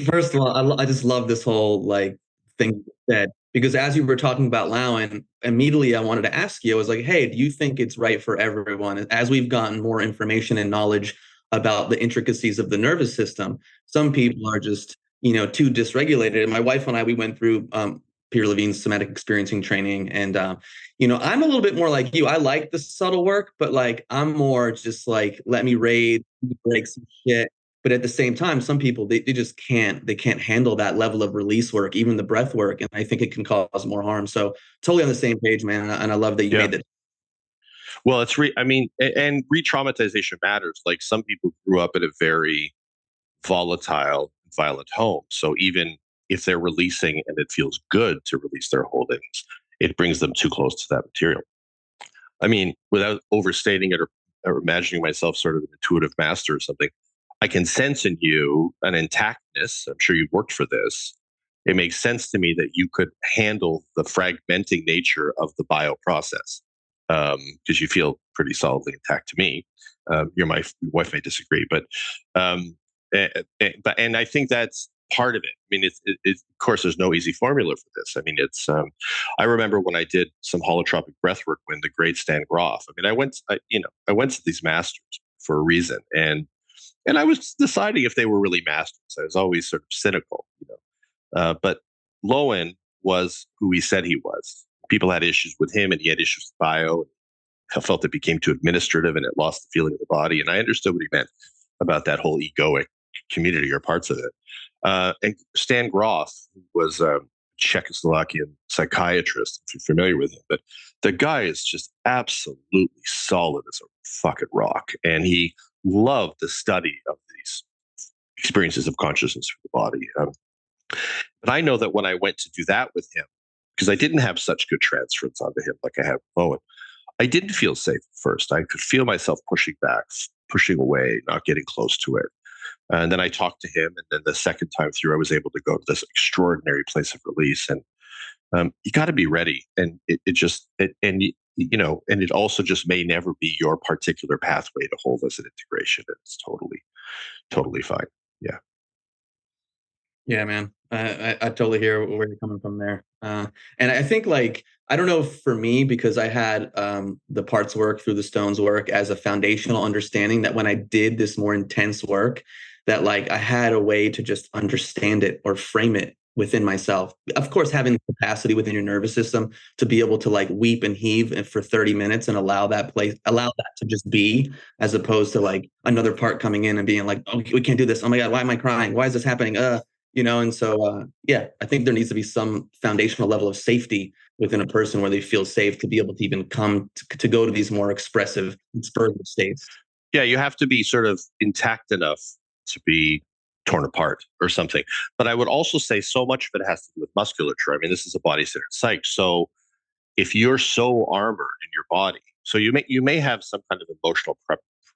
first of all, I just love this whole thing you said, because as you were talking about Lowen, immediately I wanted to ask you, I was like, hey, do you think it's right for everyone? As we've gotten more information and knowledge about the intricacies of the nervous system, some people are just, too dysregulated. And my wife and I, we went through Peter Levine's somatic experiencing training. And, I'm a little bit more like you. I like the subtle work, but I'm more just let me raid, break some shit. But at the same time, some people, they just can't handle that level of release work, even the breath work. And I think it can cause more harm. So totally on the same page, man. And I love that you made that. Well, and re-traumatization matters. Like, some people grew up in a very volatile, violent home. So even if they're releasing and it feels good to release their holdings, it brings them too close to that material. I mean, without overstating it or imagining myself sort of an intuitive master or something, I can sense in you an intactness. I'm sure you've worked for this. It makes sense to me that you could handle the fragmenting nature of the bio process, because you feel pretty solidly intact to me. Your wife may disagree, but I think that's part of it. I mean, it's of course, there's no easy formula for this. I mean, I remember when I did some holotropic breath work when the great Stan Grof. I mean, I went to these masters for a reason, and I was deciding if they were really masters. I was always sort of cynical, but Lowen was who he said he was. People had issues with him, and he had issues with bio. I felt it became too administrative, and it lost the feeling of the body. And I understood what he meant about that whole egoic community or parts of it. And Stan Grof was a Czechoslovakian psychiatrist, if you're familiar with him. But the guy is just absolutely solid as a fucking rock. And he loved the study of these experiences of consciousness for the body. But I know that when I went to do that with him, because I didn't have such good transference onto him like I had with Owen, I didn't feel safe at first. I could feel myself pushing back, pushing away, not getting close to it. And then I talked to him, and then the second time through, I was able to go to this extraordinary place of release. And you got to be ready, and and it also just may never be your particular pathway to hold as an integration. It's totally fine. Yeah. Yeah, man. I totally hear where you're coming from there. And I think, like, I don't know for me, because I had the parts work through the stones work as a foundational understanding, that when I did this more intense work, that like I had a way to just understand it or frame it within myself. Of course, having the capacity within your nervous system to be able to like weep and heave for 30 minutes and allow that to just be, as opposed to like another part coming in and being like, oh, we can't do this. Oh my God, why am I crying? Why is this happening? And so, I think there needs to be some foundational level of safety within a person where they feel safe to be able to even come to go to these more expressive states. Yeah, you have to be sort of intact enough to be torn apart or something. But I would also say so much of it has to do with musculature. I mean, this is a body-centered psych. So if you're so armored in your body, so you may have some kind of emotional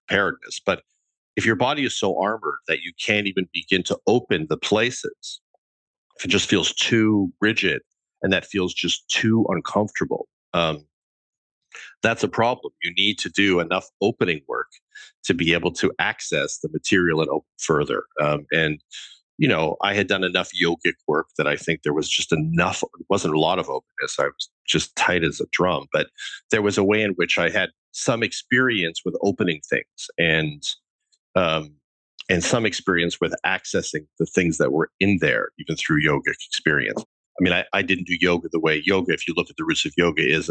preparedness, but if your body is so armored that you can't even begin to open the places, if it just feels too rigid and that feels just too uncomfortable, that's a problem. You need to do enough opening work to be able to access the material and open further. I had done enough yogic work that I think there was just enough. It wasn't a lot of openness. I was just tight as a drum, but there was a way in which I had some experience with opening things and some experience with accessing the things that were in there, even through yogic experience. I mean, I didn't do yoga the way yoga, if you look at the roots of yoga, was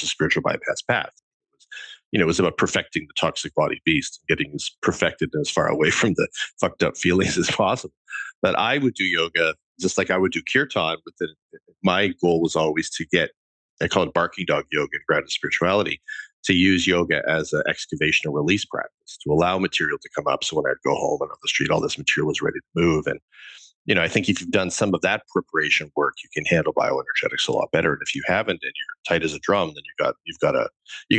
a spiritual bypass path. It was about perfecting the toxic body beast, getting as perfected and as far away from the fucked up feelings as possible. But I would do yoga just like I would do kirtan. My goal was always to get, I call it barking dog yoga in grounded spirituality, to use yoga as an excavation and release practice, to allow material to come up. So when I'd go home and on the street, all this material was ready to move. And I think if you've done some of that preparation work, you can handle bioenergetics a lot better. And if you haven't, and you're tight as a drum, then you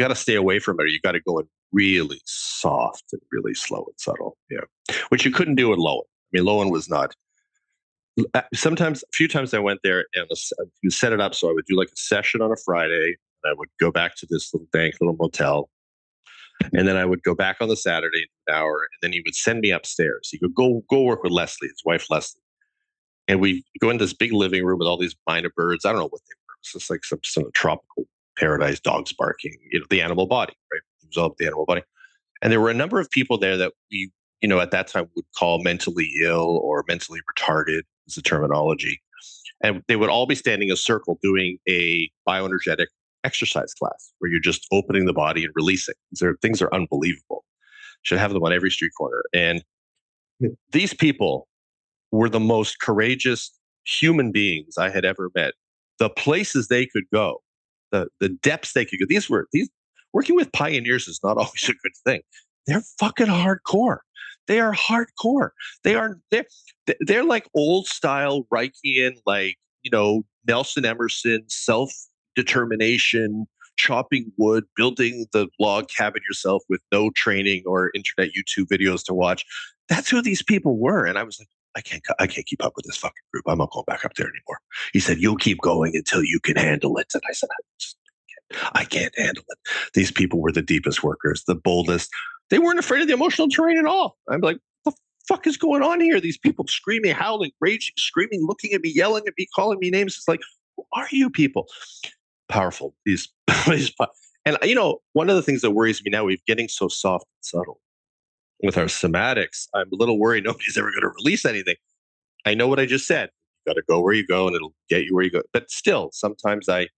got to stay away from it. Or you got to go in really soft and really slow and subtle. Yeah, which you couldn't do in Lowen. I mean, Lowen was not. Sometimes, a few times I went there and you set it up. So I would do like a session on a Friday. And I would go back to this little dank little motel. And then I would go back on the Saturday an hour, and then he would send me upstairs. He would go work with Leslie, his wife Leslie. And we go into this big living room with all these minor birds. I don't know what they were. It's just like some sort of tropical paradise, dogs barking, the animal body, right? It was all the animal body. And there were a number of people there that we, at that time would call mentally ill or mentally retarded is the terminology. And they would all be standing in a circle doing a bioenergetic exercise class where you're just opening the body and releasing. Things are unbelievable. Should have them on every street corner. And these people were the most courageous human beings I had ever met. The places they could go, the depths they could go. These working with pioneers is not always a good thing. They're fucking hardcore. They are hardcore. They're like old style Reichian, like, Nelson Emerson, self-determination, chopping wood, building the log cabin yourself with no training or internet YouTube videos to watch. That's who these people were. And I was like, I can't keep up with this fucking group. I'm not going back up there anymore. He said, you'll keep going until you can handle it. And I said, I can't handle it. These people were the deepest workers, the boldest. They weren't afraid of the emotional terrain at all. I'm like, what the fuck is going on here? These people screaming, howling, raging, screaming, looking at me, yelling at me, calling me names. It's like, who are you people? Powerful. And one of the things that worries me now, we're getting so soft and subtle with our somatics. I'm a little worried nobody's ever going to release anything. I know what I just said. You got to go where you go, and it'll get you where you go. But still, sometimes I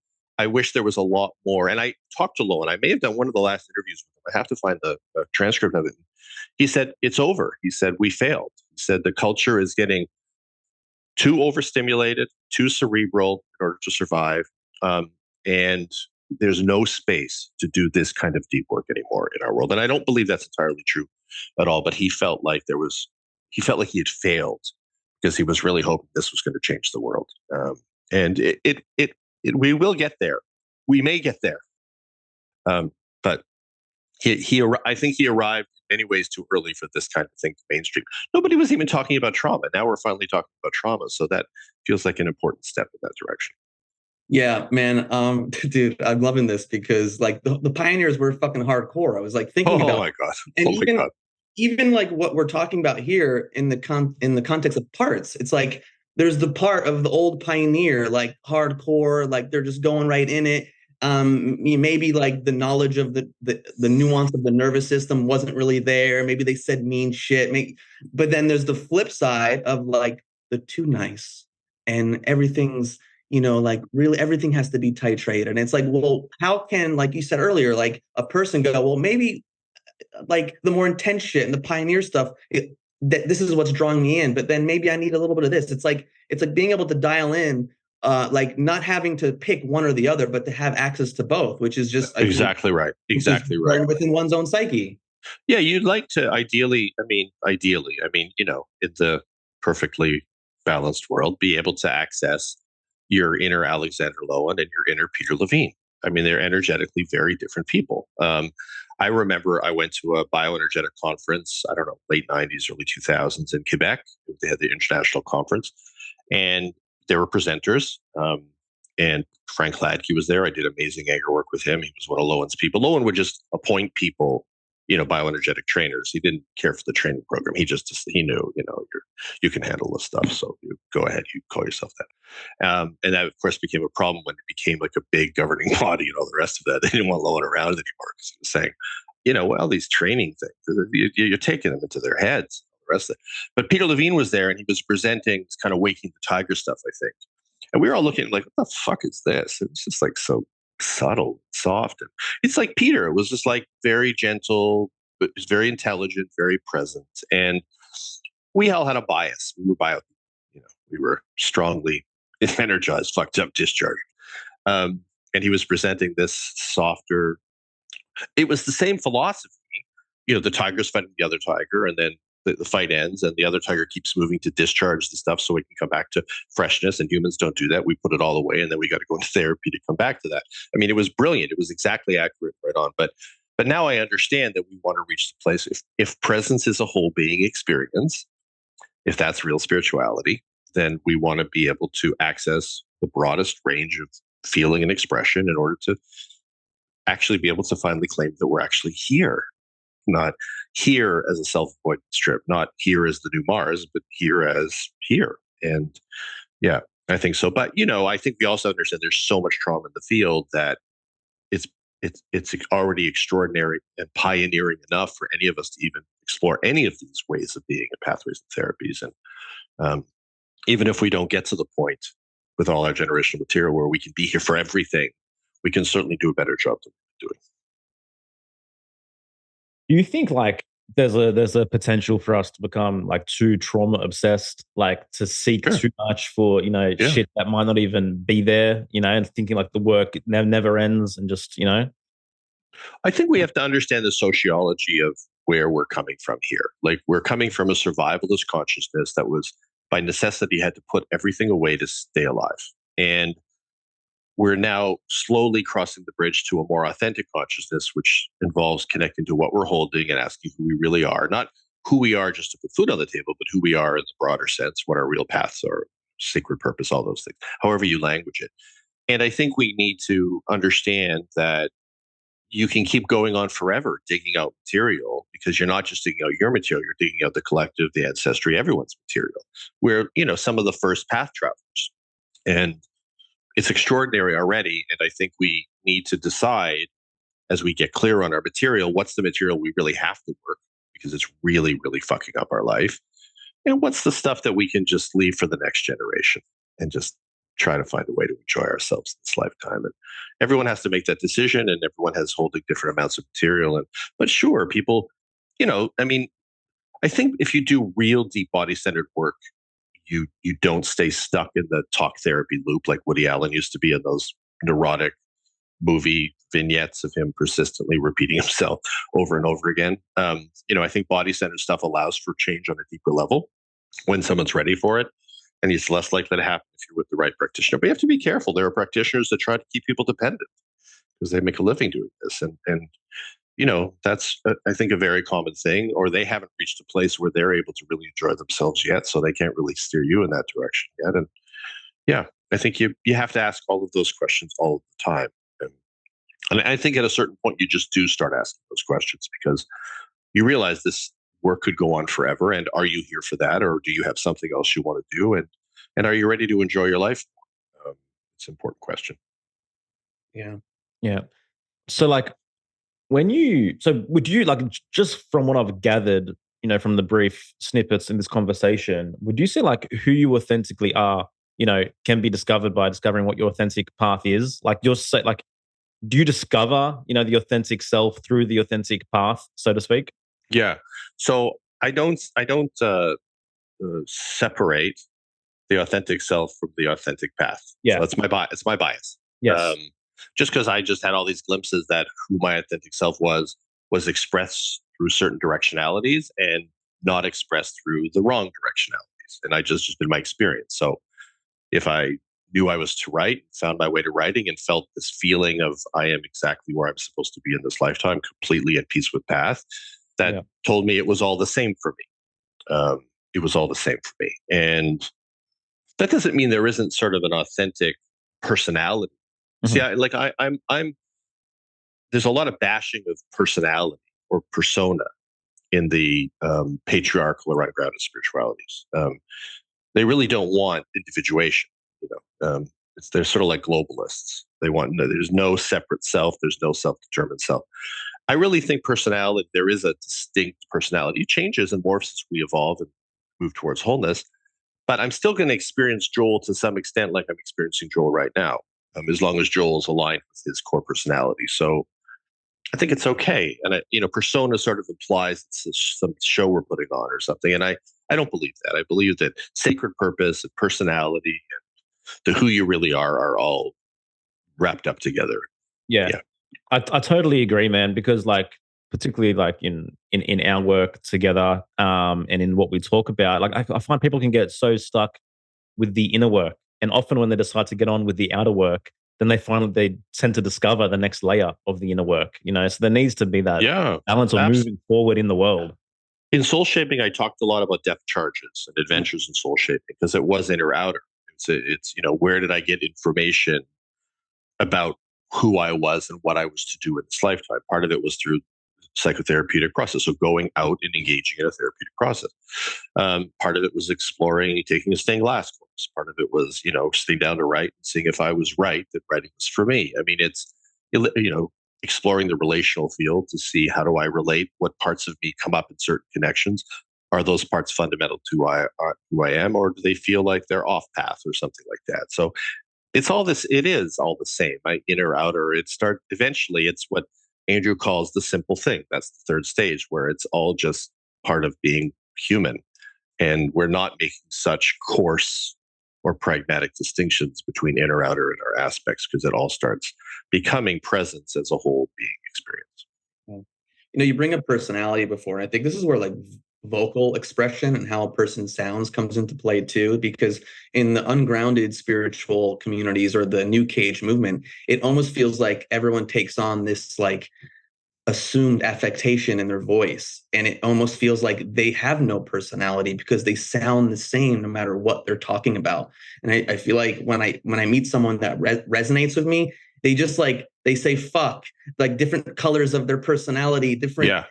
wish there was a lot more. And I talked to Lowen. I may have done one of the last interviews with him. I have to find the transcript of it. He said, it's over. He said, we failed. He said, the culture is getting too overstimulated, too cerebral in order to survive. And there's no space to do this kind of deep work anymore in our world. And I don't believe that's entirely true at all. But he felt like he had failed because he was really hoping this was going to change the world. And we will get there. We may get there. But I think he arrived in many ways too early for this kind of thing to mainstream. Nobody was even talking about trauma. Now we're finally talking about trauma. So that feels like an important step in that direction. Yeah, man. Dude, I'm loving this because like the pioneers were fucking hardcore. I was like thinking about, my God. and my God. even like what we're talking about here in the context of parts, it's like there's the part of the old pioneer, like hardcore, like they're just going right in it. Maybe like the knowledge of the nuance of the nervous system wasn't really there. Maybe they said mean shit. But then there's the flip side of like the too nice and everything's, like really everything has to be titrated. And it's like, well, how can, like you said earlier, like a person go, well, maybe like the more intense shit and the pioneer stuff, this is what's drawing me in, but then maybe I need a little bit of this. It's like being able to dial in, like not having to pick one or the other, but to have access to both, which is just exactly right. Exactly right. Within one's own psyche. Yeah, you'd like to ideally, in the perfectly balanced world, be able to access your inner Alexander Lowen and your inner Peter Levine. They're energetically very different people. I remember I went to a bioenergetic conference, I don't know, late 90s, early 2000s in Quebec. They had the international conference, and there were presenters. And Frank Hladky was there. I did amazing anger work with him. He was one of Lowen's people. Lowen would just appoint people, bioenergetic trainers. He didn't care for the training program. He knew, you can handle this stuff. So you go ahead, you call yourself that. And that, of course, became a problem when it became like a big governing body and all the rest of that. They didn't want Lowen around anymore because he was saying, these training things, you're taking them into their heads, the rest of it. But Peter Levine was there, and he was presenting this kind of Waking the Tiger stuff, I think. And we were all looking like, what the fuck is this? It was just like so subtle, soft. And it's like Peter. It was just like very gentle, but was very intelligent, very present. And we all had a bias. We were strongly energized, fucked up, discharged. And he was presenting this softer. It was the same philosophy. The tiger's fighting the other tiger, and then the fight ends, and the other tiger keeps moving to discharge the stuff so we can come back to freshness. And humans don't do that. We put it all away, and then we got to go into therapy to come back to that. It was brilliant. It was exactly accurate, right on. But now I understand that we want to reach the place. If presence is a whole being experience, if that's real spirituality, then we want to be able to access the broadest range of feeling and expression in order to actually be able to finally claim that we're actually here. Not here as a self-avoidance trip, not here as the new Mars, but here as here. And yeah, I think so. But, I think we also understand there's so much trauma in the field that it's already extraordinary and pioneering enough for any of us to even explore any of these ways of being and pathways and therapies. And even if we don't get to the point with all our generational material where we can be here for everything, we can certainly do a better job than we're doing. Do you think like there's a potential for us to become like too trauma obsessed, like to seek too much for, shit that might not even be there, and thinking like the work never ends and just, I think we have to understand the sociology of where we're coming from here. Like we're coming from a survivalist consciousness that was by necessity had to put everything away to stay alive. And we're now slowly crossing the bridge to a more authentic consciousness, which involves connecting to what we're holding and asking who we really are, not who we are just to put food on the table, but who we are in the broader sense, what our real paths are, sacred purpose, all those things, however you language it. And I think we need to understand that you can keep going on forever digging out material, because you're not just digging out your material, you're digging out the collective, the ancestry, everyone's material. We're, some of the first path travelers. And it's extraordinary already. And I think we need to decide, as we get clear on our material, what's the material we really have to work, because it's really, really fucking up our life. And what's the stuff that we can just leave for the next generation and just try to find a way to enjoy ourselves in this lifetime. And everyone has to make that decision, and everyone has holding different amounts of material. But sure, people, I think if you do real deep body-centered work, you don't stay stuck in the talk therapy loop like Woody Allen used to be in those neurotic movie vignettes of him persistently repeating himself over and over again. I think body-centered stuff allows for change on a deeper level when someone's ready for it. And it's less likely to happen if you're with the right practitioner. But you have to be careful. There are practitioners that try to keep people dependent because they make a living doing this. And that's, I think, a very common thing. Or they haven't reached a place where they're able to really enjoy themselves yet, so they can't really steer you in that direction yet. And yeah, I think you have to ask all of those questions all the time. And I think at a certain point, you just do start asking those questions, because you realize this work could go on forever. And are you here for that? Or do you have something else you want to do? And are you ready to enjoy your life? It's an important question. Yeah. Yeah. So would you just from what I've gathered, from the brief snippets in this conversation, would you say who you authentically are, can be discovered by discovering what your authentic path is? Do you discover, the authentic self through the authentic path, so to speak? Yeah. So I don't separate the authentic self from the authentic path. Yeah. So it's my bias. Yes. Just because I just had all these glimpses that who my authentic self was expressed through certain directionalities and not expressed through the wrong directionalities. And I just been my experience. So if I knew I was to write, found my way to writing, and felt this feeling of I am exactly where I'm supposed to be in this lifetime, completely at peace with path, that told me it was all the same for me. It was all the same for me. And that doesn't mean there isn't sort of an authentic personality. Mm-hmm. See, I'm there's a lot of bashing of personality or persona in the patriarchal or ungrounded spiritualities. They really don't want individuation. They're sort of like globalists. They want there's no separate self. There's no self-determined self. I really think personality, there is a distinct personality. It changes and morphs as we evolve and move towards wholeness. But I'm still going to experience Joel to some extent like I'm experiencing Joel right now, as long as Joel is aligned with his core personality. So I think it's okay. And, persona sort of implies it's some show we're putting on or something. And I don't believe that. I believe that sacred purpose and personality and the who you really are all wrapped up together. Yeah. I totally agree, man, because particularly in our work together, and in what we talk about, I find people can get so stuck with the inner work. And often when they decide to get on with the outer work, then they tend to discover the next layer of the inner work, so there needs to be that balance of moving forward in the world. In soul shaping, I talked a lot about depth charges and adventures in soul shaping, because it was inner outer. It's where did I get information about who I was and what I was to do in this lifetime. Part of it was through psychotherapeutic process, so going out and engaging in a therapeutic process. Part of it was exploring, taking a stained glass course. Part of it was, sitting down to write and seeing if I was right, that writing was for me. I mean, it's, exploring the relational field to see how do I relate, what parts of me come up in certain connections. Are those parts fundamental to who I am, or do they feel like they're off path or something like that? So it is all the same. My inner, outer, eventually it's what Andrew calls the simple thing. That's the third stage, where it's all just part of being human. And we're not making such coarse or pragmatic distinctions between inner, outer, and our aspects, because it all starts becoming presence as a whole being experience. You bring up personality before, and I think this is where vocal expression and how a person sounds comes into play too, because in the ungrounded spiritual communities or the New Cage movement, it almost feels like everyone takes on this assumed affectation in their voice, and it almost feels like they have no personality because they sound the same no matter what they're talking about. And I feel like when I meet someone that resonates with me, they just they they say fuck, like different colors of their personality, different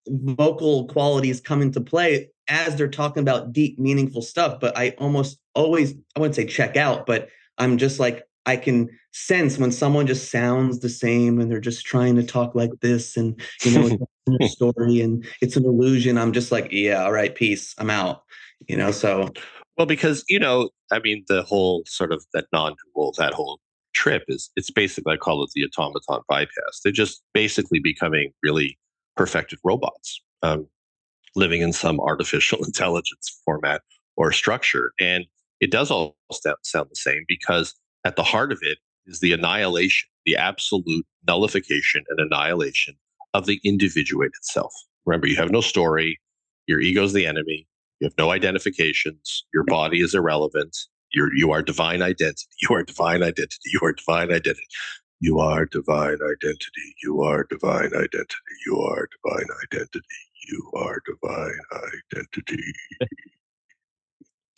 vocal qualities come into play as they're talking about deep, meaningful stuff. But I almost always, I wouldn't say check out, but I'm just like, I can sense when someone just sounds the same and they're just trying to talk like this, and it's a story and it's an illusion. I'm just like, yeah, all right, peace, I'm out. So well, because I mean, the whole sort of that non-dual, that whole trip it's basically, I call it the automaton bypass. They're just basically becoming really perfected robots, living in some artificial intelligence format or structure, and it does all sound the same, because at the heart of it is the annihilation, the absolute nullification and annihilation of the individuated self. Remember, you have no story. Your ego is the enemy. You have no identifications. Your body is irrelevant. You are divine identity. You are divine identity. You are divine identity. You are divine identity. You are divine identity. You are divine identity. You are divine identity.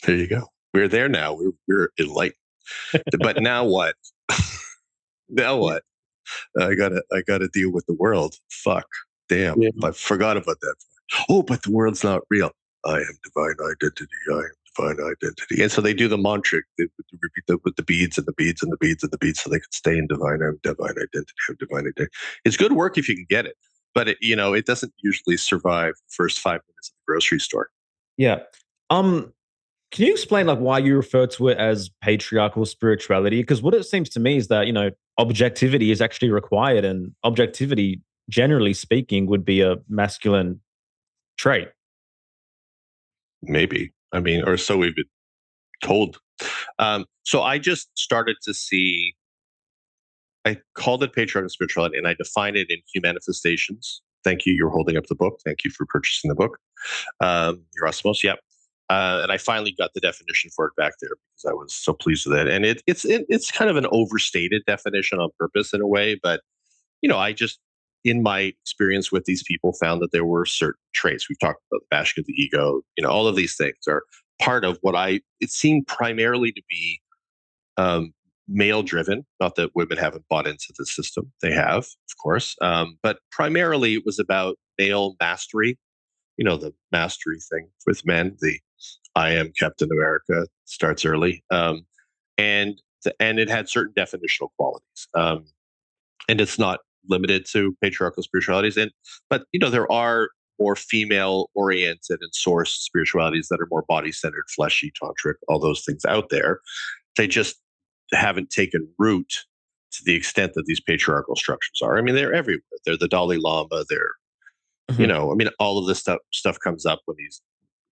There you go. We're there now. We're enlightened. But now what? Now what? I gotta deal with the world. Fuck. Damn. Yeah. I forgot about that. Oh, but the world's not real. I am divine identity. I am divine identity. And so they do the mantra. They repeat that with the beads and the beads and the beads and the beads, so they can stay in divine. I am divine identity. I am divine identity. It's good work if you can get it, but it doesn't usually survive the first 5 minutes at the grocery store. Yeah. Can you explain like why you refer to it as patriarchal spirituality? Because what it seems to me is that, objectivity is actually required, and objectivity, generally speaking, would be a masculine trait. Maybe. I mean, or so we've been told. So I just started to see, I called it patriarchal spirituality, and I defined it in Humanifestations. Thank you. You're holding up the book. Thank you for purchasing the book. Yerasimos, yep. And I finally got the definition for it back there because I was so pleased with it. And it's kind of an overstated definition on purpose in a way, but I just, in my experience with these people, found that there were certain traits. We've talked about the bashing of the ego. All of these things are part of what it seemed primarily to be male driven. Not that women haven't bought into the system. They have, of course. But primarily it was about male mastery. The mastery thing with men, the I am Captain America starts early. And it had certain definitional qualities. And it's not limited to patriarchal spiritualities. But there are more female oriented and sourced spiritualities that are more body centered, fleshy, tantric, all those things out there. They just haven't taken root to the extent that these patriarchal structures are. I mean, they're everywhere. They're the Dalai Lama. They're, I mean, all of this stuff comes up when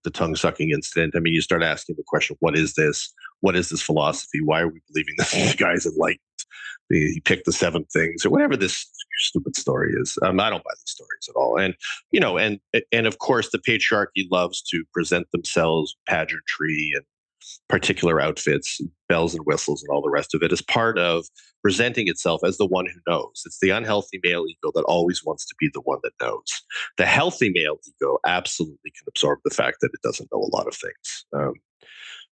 the tongue sucking incident. I mean, you start asking the question, what is this? What is this philosophy? Why are we believing this guy's enlightened? He picked the 7 things or whatever this stupid story is. I don't buy these stories at all. And of course, the patriarchy loves to present themselves pageantry and particular outfits, bells and whistles, and all the rest of it as part of presenting itself as the one who knows. It's the unhealthy male ego that always wants to be the one that knows. The healthy male ego absolutely can absorb the fact that it doesn't know a lot of things.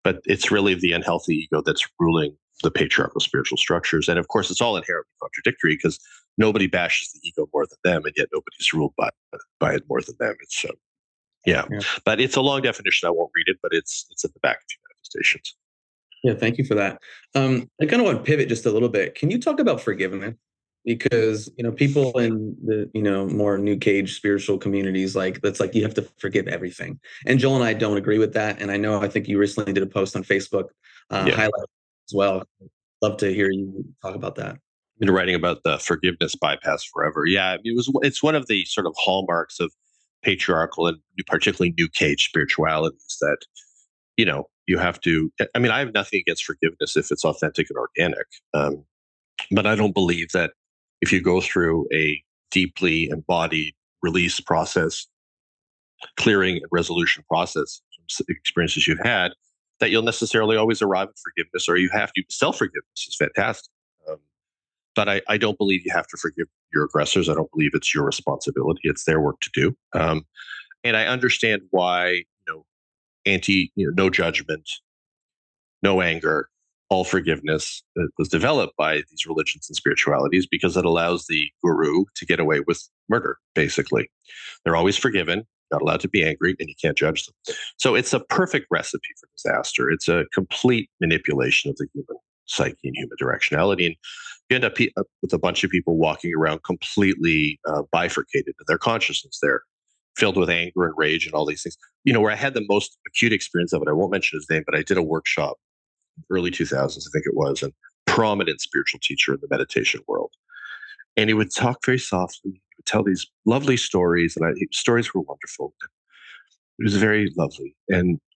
But it's really the unhealthy ego that's ruling the patriarchal spiritual structures. And of course, it's all inherently contradictory because nobody bashes the ego more than them, and yet nobody's ruled by it more than them. It's yeah. But it's a long definition. I won't read it, but it's at the back of Humanifestations. Yeah, thank you for that. I kind of want to pivot just a little bit. Can you talk about forgiveness? Because people in the more new cage spiritual communities, that's like you have to forgive everything. And Joel and I don't agree with that. And I think you recently did a post on Facebook highlight as well. Love to hear you talk about that. I've been writing about the forgiveness bypass forever. Yeah, it's one of the sort of hallmarks of patriarchal and particularly new cage spiritualities that you have to. I mean, I have nothing against forgiveness if it's authentic and organic, but I don't believe that if you go through a deeply embodied release process, clearing and resolution process, experiences you've had, that you'll necessarily always arrive at forgiveness, or you have to. Self-forgiveness is fantastic. But I don't believe you have to forgive your aggressors. I don't believe it's your responsibility. It's their work to do. And I understand why, no judgment, no anger, all forgiveness was developed by these religions and spiritualities because it allows the guru to get away with murder, basically. They're always forgiven, not allowed to be angry, and you can't judge them. So it's a perfect recipe for disaster. It's a complete manipulation of the human psyche and human directionality. And you end up with a bunch of people walking around completely bifurcated in their consciousness. They're filled with anger and rage and all these things. Where I had the most acute experience of it, I won't mention his name, but I did a workshop early 2000s, I think it was, and prominent spiritual teacher in the meditation world. And he would talk very softly. He would tell these lovely stories, and stories were wonderful. It was very lovely.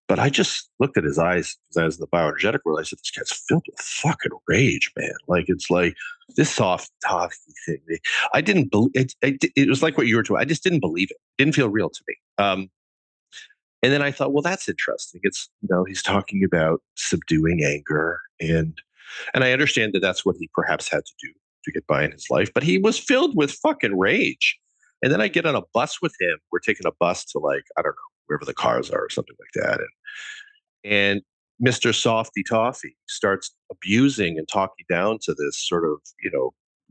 But I just looked at his eyes, because I was in the bioenergetic world. I said, this guy's filled with fucking rage, man. Like, it's like this soft talky thing. I didn't believe it. It was like what you were doing. I just didn't believe it. It didn't feel real to me. And then I thought, well, that's interesting. It's, he's talking about subduing anger. And I understand that that's what he perhaps had to do to get by in his life. But he was filled with fucking rage. And then I get on a bus with him. We're taking a bus to, like, I don't know, wherever the cars are or something like that. And Mr. Softy Toffee starts abusing and talking down to this sort of,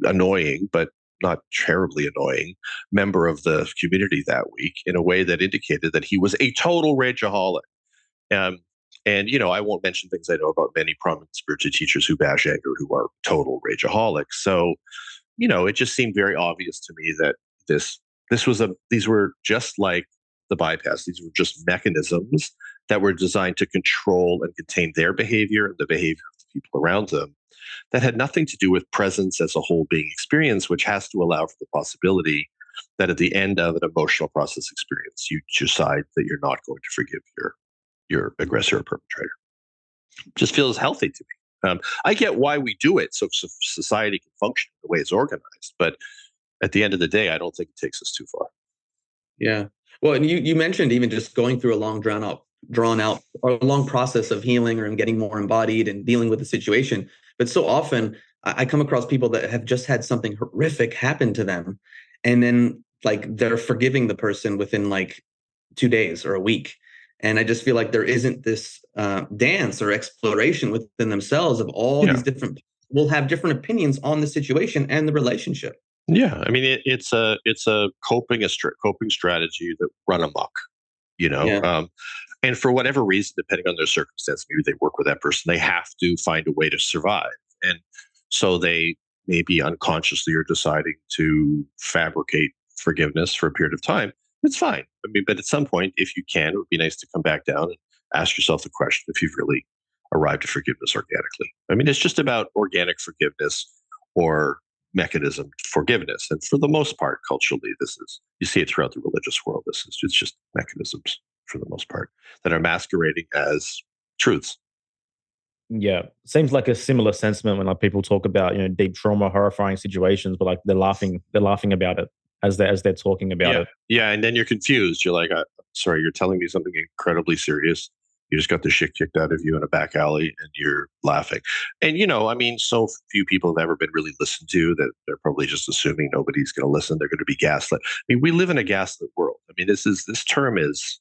annoying, but not terribly annoying member of the community that week in a way that indicated that he was a total rageaholic. And, I won't mention things I know about many prominent spiritual teachers who bash anger who are total rageaholics. So, it just seemed very obvious to me that these were just like the bypass. These were just mechanisms that were designed to control and contain their behavior and the behavior of the people around them, that had nothing to do with presence as a whole being experience, which has to allow for the possibility that at the end of an emotional process experience, you decide that you're not going to forgive your aggressor or perpetrator. Just feels healthy to me. I get why we do it, so society can function the way it's organized. But at the end of the day, I don't think it takes us too far. Yeah. Well, and you mentioned even just going through a long drawn out or a long process of healing or getting more embodied and dealing with the situation. But so often I come across people that have just had something horrific happen to them. And then, like, they're forgiving the person within like 2 days or a week. And I just feel like there isn't this dance or exploration within themselves of all these different, will have different opinions on the situation and the relationship. Yeah, I mean, it's a coping strategy that run amok, and for whatever reason, depending on their circumstance, maybe they work with that person. They have to find a way to survive, and so they maybe unconsciously are deciding to fabricate forgiveness for a period of time. It's fine. I mean, but at some point, if you can, it would be nice to come back down and ask yourself the question if you've really arrived at forgiveness organically. I mean, it's just about organic forgiveness or mechanism forgiveness. And for the most part, culturally, you see it throughout the religious world. It's just mechanisms for the most part that are masquerading as truths. Yeah, seems like a similar sentiment when, like, people talk about deep trauma, horrifying situations, but like they're laughing about it as they're talking about it. Yeah, and then you're confused. You're like, sorry, you're telling me something incredibly serious. You just got the shit kicked out of you in a back alley and you're laughing. And, I mean, so few people have ever been really listened to that they're probably just assuming nobody's going to listen. They're going to be gaslit. I mean, we live in a gaslit world. I mean, this term is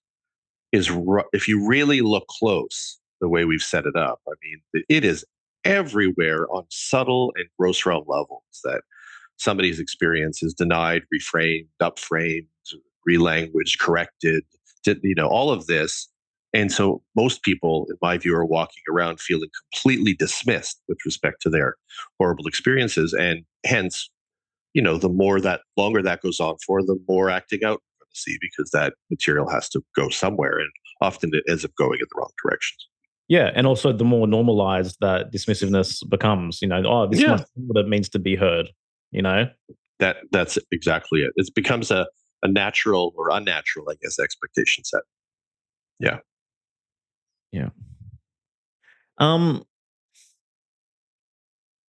if you really look close, the way we've set it up, I mean, it is everywhere on subtle and gross realm levels that somebody's experience is denied, reframed, upframed, relanguaged, corrected, all of this. And so most people, in my view, are walking around feeling completely dismissed with respect to their horrible experiences. And hence, the longer that goes on for, the more acting out we're going to see, because that material has to go somewhere. And often it ends up going in the wrong directions. Yeah, and also the more normalized that dismissiveness becomes, this must be what it means to be heard, That's exactly it. It becomes a natural or unnatural, I guess, expectation set. Yeah. Yeah.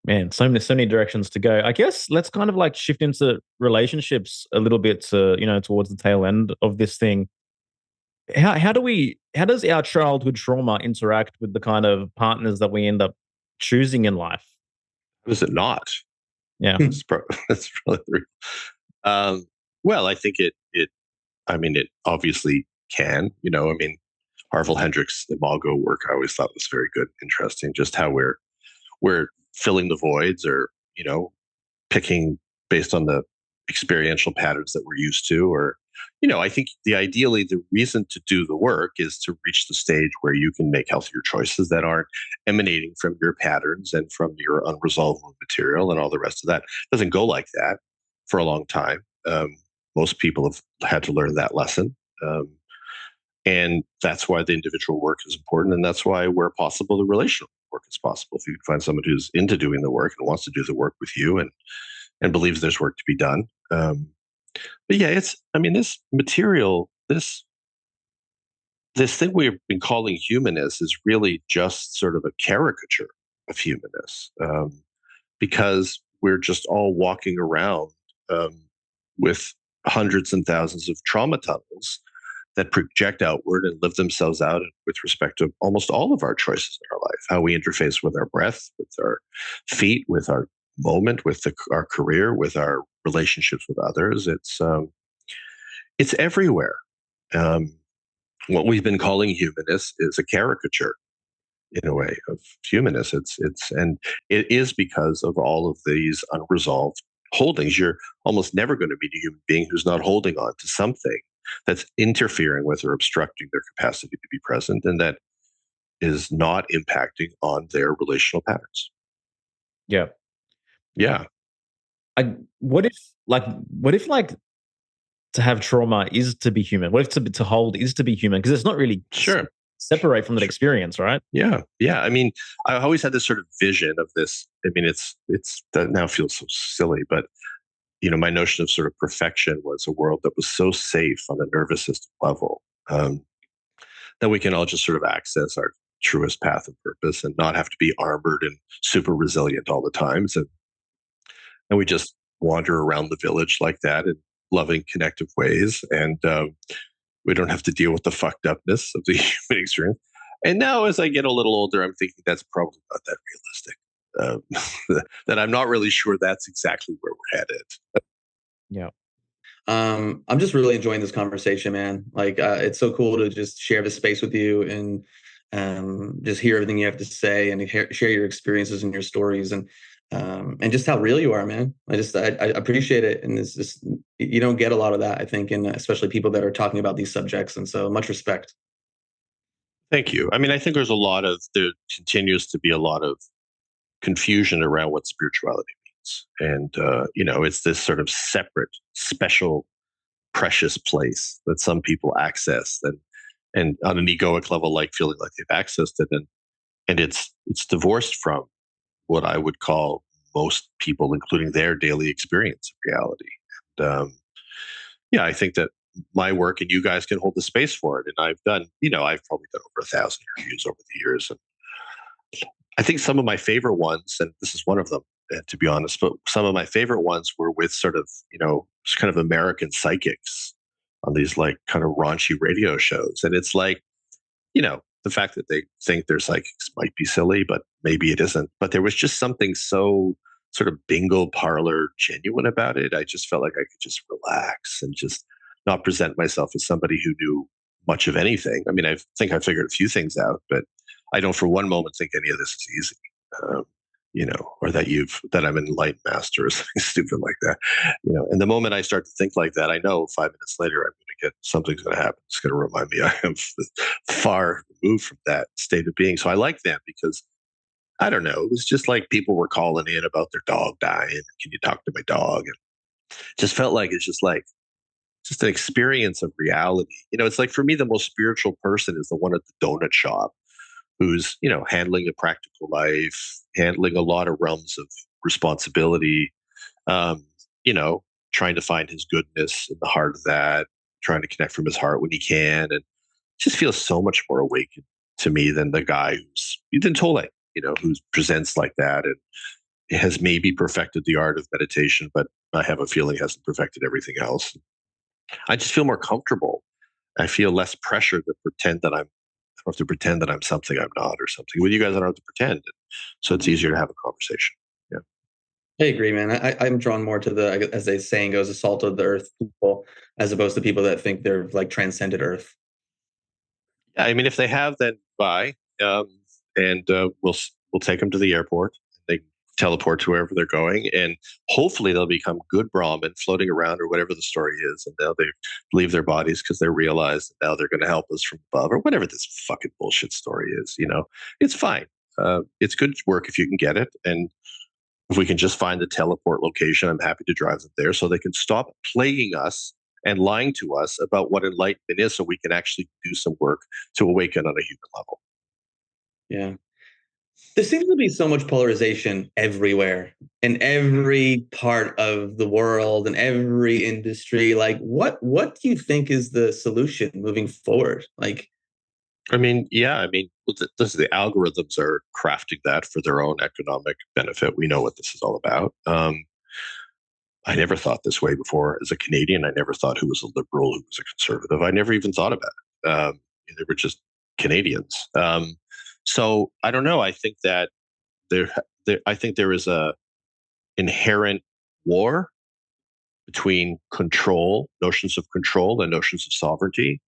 Man, so many directions to go. I guess let's kind of like shift into relationships a little bit to, towards the tail end of this thing. How does our childhood trauma interact with the kind of partners that we end up choosing in life? How is it not? Yeah. That's probably the reason. Well, I think it obviously can, I mean, Harville Hendricks' Imago work I always thought was very good, interesting, just how we're we're filling the voids or, picking based on the experiential patterns that we're used to. Or, I think ideally the reason to do the work is to reach the stage where you can make healthier choices that aren't emanating from your patterns and from your unresolved material and all the rest of that. It doesn't go like that for a long time. Most people have had to learn that lesson. And that's why the individual work is important. And that's why, where possible, the relational work is possible. If you can find someone who's into doing the work and wants to do the work with you and believes there's work to be done. But yeah, this material, this thing we've been calling humanness is really just sort of a caricature of humanness, because we're just all walking around with hundreds and thousands of trauma tunnels that project outward and live themselves out with respect to almost all of our choices in our life, how we interface with our breath, with our feet, with our moment, with our career, with our relationships with others. It's everywhere. What we've been calling humanness is a caricature, in a way, of humanness. And it is because of all of these unresolved holdings. You're almost never going to meet a human being who's not holding on to something that's interfering with or obstructing their capacity to be present, and that is not impacting on their relational patterns. Yeah. Yeah. What if to have trauma is to be human? What if to hold is to be human? Because it's not really Sure. separate from that experience, right? Yeah. Yeah. I always had this sort of vision of this. It's that now feels so silly, but my notion of sort of perfection was a world that was so safe on a nervous system level, that we can all just sort of access our truest path and purpose and not have to be armored and super resilient all the times. And we just wander around the village like that in loving, connective ways. And we don't have to deal with the fucked upness of the human experience. And now, as I get a little older, I'm thinking that's probably not that realistic. That I'm not really sure that's exactly where we're headed. Yeah. I'm just really enjoying this conversation, man. Like, it's so cool to just share this space with you and just hear everything you have to say and share your experiences and your stories and just how real you are, man. I appreciate it, and it's just you don't get a lot of that, I think, and especially people that are talking about these subjects. And so, much respect. Thank you. I think there continues to be a lot of confusion around what spirituality means. And, it's this sort of separate, special, precious place that some people access and on an egoic level, like feeling like they've accessed it. And it's divorced from what I would call most people, including their daily experience of reality. And, I think that my work and you guys can hold the space for it. And I've probably done over 1,000 interviews over the years. And I think some of my favorite ones, and this is one of them, to be honest, but some of my favorite ones were with sort of, kind of American psychics on these like kind of raunchy radio shows. And it's like, the fact that they think their psychics might be silly, but maybe it isn't. But there was just something so sort of bingo parlor genuine about it. I just felt like I could just relax and just not present myself as somebody who knew much of anything. I think I figured a few things out, but I don't for one moment think any of this is easy. Or that I'm an enlightened master or something stupid like that. And the moment I start to think like that, I know 5 minutes later something's going to happen. It's going to remind me I am far removed from that state of being. So I like them because I don't know. It was just like people were calling in about their dog dying. Can you talk to my dog? And just felt like it's just an experience of reality. It's like for me, the most spiritual person is the one at the donut shop who's, handling a practical life, handling a lot of realms of responsibility, trying to find his goodness in the heart of that, trying to connect from his heart when he can. And just feels so much more awakened to me than the guy than Tolle, who presents like that and has maybe perfected the art of meditation, but I have a feeling hasn't perfected everything else. I just feel more comfortable. I feel less pressure to pretend that I don't have to pretend that I'm something I'm not or something. With you guys, I don't have to pretend. So it's easier to have a conversation. Yeah. I agree, man. I'm drawn more to as the saying goes, the salt of the earth people, as opposed to people that think they're like transcended earth. Yeah, if they have, then bye. And we'll take them to the airport. teleport to wherever they're going, and hopefully they'll become good Brahmin floating around or whatever the story is, and now they leave their bodies because they realize that now they're going to help us from above or whatever this fucking bullshit story is. It's fine. It's good work if you can get it, and if we can just find the teleport location, I'm happy to drive them there so they can stop playing us and lying to us about what enlightenment is, so we can actually do some work to awaken on a human level. Yeah. There seems to be so much polarization everywhere, in every part of the world, in every industry. Like, what do you think is the solution moving forward? Like, I mean, yeah, the algorithms are crafting that for their own economic benefit. We know what this is all about. I never thought this way before as a Canadian. I never thought who was a liberal, who was a conservative. I never even thought about it. They were just Canadians. So I don't know. I think that there is a inherent war between notions of control and notions of sovereignty.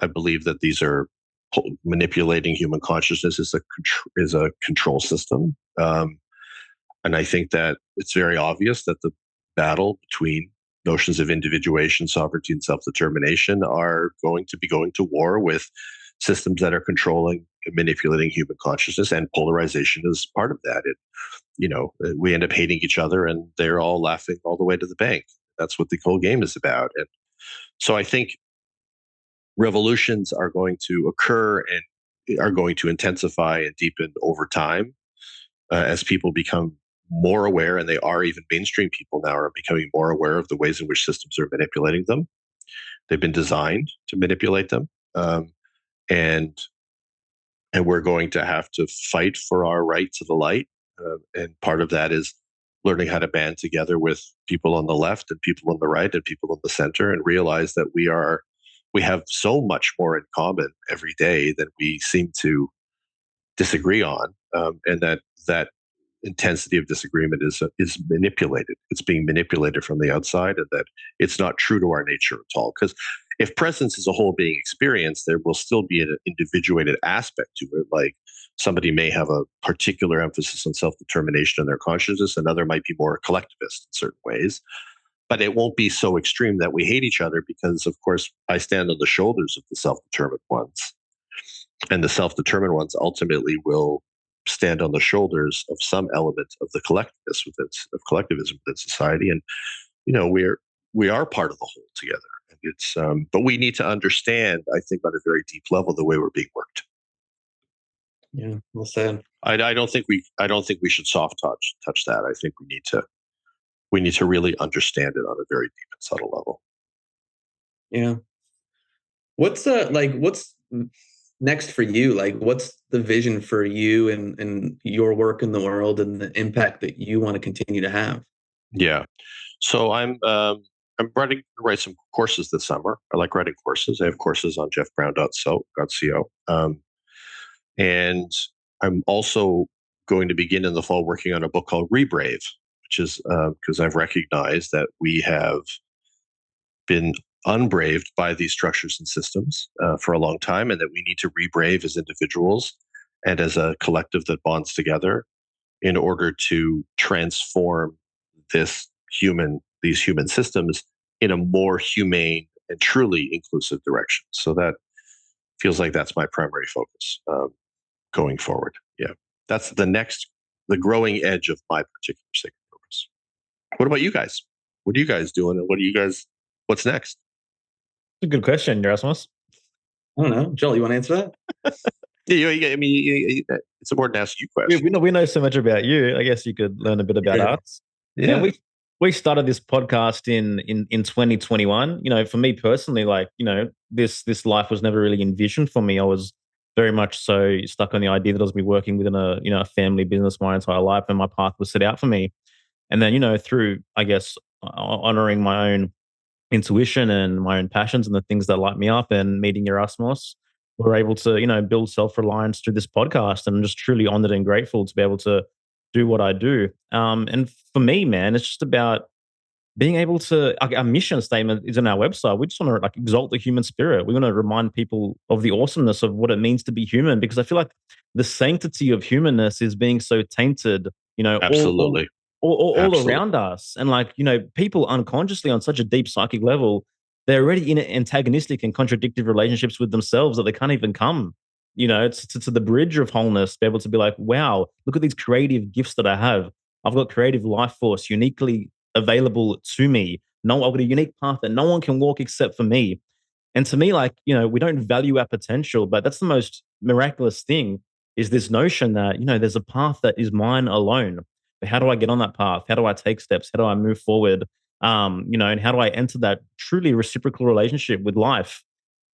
I believe that these are manipulating human consciousness is a control system. And I think that it's very obvious that the battle between notions of individuation, sovereignty, and self-determination are going to be going to war with systems that are controlling and manipulating human consciousness, and polarization is part of that. We end up hating each other, and they're all laughing all the way to the bank. That's what the whole game is about. And so I think revolutions are going to occur and are going to intensify and deepen over time as people become more aware, and they are, even mainstream people now are becoming more aware of the ways in which systems are manipulating them. They've been designed to manipulate them. And we're going to have to fight for our right to the light. And part of that is learning how to band together with people on the left and people on the right and people in the center, and realize that we have so much more in common every day than we seem to disagree on, and that intensity of disagreement is manipulated. It's being manipulated from the outside, and that it's not true to our nature at all. Because if presence is a whole being experience, there will still be an individuated aspect to it. Like, somebody may have a particular emphasis on self-determination in their consciousness, another might be more collectivist in certain ways. But it won't be so extreme that we hate each other, because, of course, I stand on the shoulders of the self-determined ones. And the self-determined ones ultimately will stand on the shoulders of some element of the collectivism within society. And we are part of the whole together. And it's but we need to understand, I think, on a very deep level, the way we're being worked. yeah, well said. I don't think we should soft touch that. I think we need to really understand it on a very deep and subtle level. Yeah. What's next for you? Like, what's the vision for you and your work in the world and the impact that you want to continue to have? Yeah. So I'm write some courses this summer. I like writing courses. I have courses on jeffbrown.co. And I'm also going to begin in the fall working on a book called Rebrave, which is because I've recognized that we have been unbraved by these structures and systems for a long time, and that we need to rebrave as individuals and as a collective that bonds together in order to transform these human systems in a more humane and truly inclusive direction. So that feels like that's my primary focus going forward. Yeah, that's the growing edge of my particular sacred purpose. What about you guys? What are you guys doing, and what's next? It's a good question, Yerasimos. I don't know. Joel, you want to answer that? It's important to ask you questions. We know so much about you. I guess you could learn a bit about us. Yeah. And we started this podcast in 2021. For me personally, this life was never really envisioned for me. I was very much so stuck on the idea that I was be working within a family business my entire life, and my path was set out for me. And then through, I guess, honoring my own intuition and my own passions and the things that light me up, and meeting Yerasimos, we're able to build self-reliance through this podcast. And I'm just truly honored and grateful to be able to do what I do. And for me, man, it's just about being able to, our mission statement is on our website. We just want to exalt the human spirit. We want to remind people of the awesomeness of what it means to be human, because I feel like the sanctity of humanness is being so tainted you know, Absolutely. all Absolutely. around us. And like, you know, people unconsciously on such a deep psychic level, they're already in antagonistic and contradictory relationships with themselves that they can't even come, you know, to the bridge of wholeness, be able to be like, wow, look at these creative gifts that I have. I've got creative life force uniquely available to me. No, I've got a unique path that no one can walk except for me. And to me, like, you know, we don't value our potential, but that's the most miraculous thing is this notion that, you know, there's a path that is mine alone. But how do I get on that path? How do I take steps? How do I move forward? You know, and how do I enter that truly reciprocal relationship with life?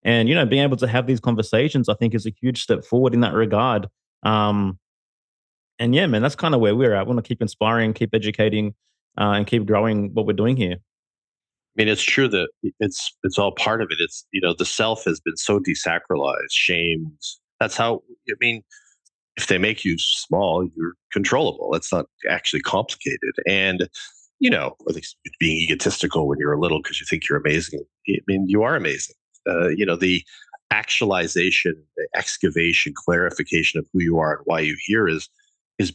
And, you know, being able to have these conversations, I think is a huge step forward in that regard. Um, and yeah, man, that's kind of where we're at. We want to keep inspiring, keep educating, and keep growing what we're doing here. I mean, it's true that it's all part of it. It's, the self has been so desacralized, shamed. That's how, I mean, if they make you small, you're controllable. It's not actually complicated. And, or at least being egotistical when you're little because you think you're amazing. I mean, you are amazing. The actualization, the excavation, clarification of who you are and why you're here is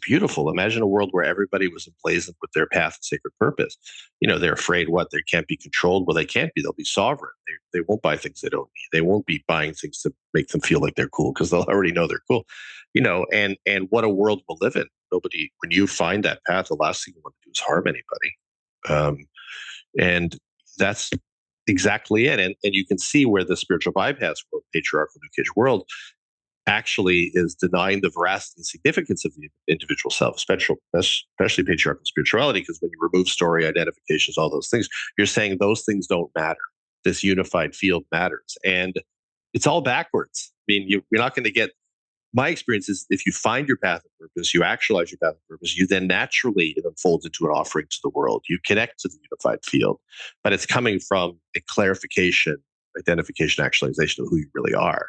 beautiful. Imagine a world where everybody was emblazoned with their path and sacred purpose. They're afraid what they can't be controlled. Well, they can't be. They'll be sovereign. They won't buy things they don't need. They won't be buying things to make them feel like they're cool because they'll already know they're cool. And what a world we'll live in. Nobody, when you find that path, the last thing you want to do is harm anybody. And that's exactly it. And you can see where the spiritual bypass world, patriarchal New Age world, actually is denying the veracity and significance of the individual self, especially patriarchal spirituality, because when you remove story, identifications, all those things, you're saying those things don't matter. This unified field matters. And it's all backwards. I mean, you're not going to get, my experience is if you find your path of purpose, you actualize your path of purpose, you then naturally it unfolds into an offering to the world. You connect to the unified field, but it's coming from a clarification, identification, actualization of who you really are,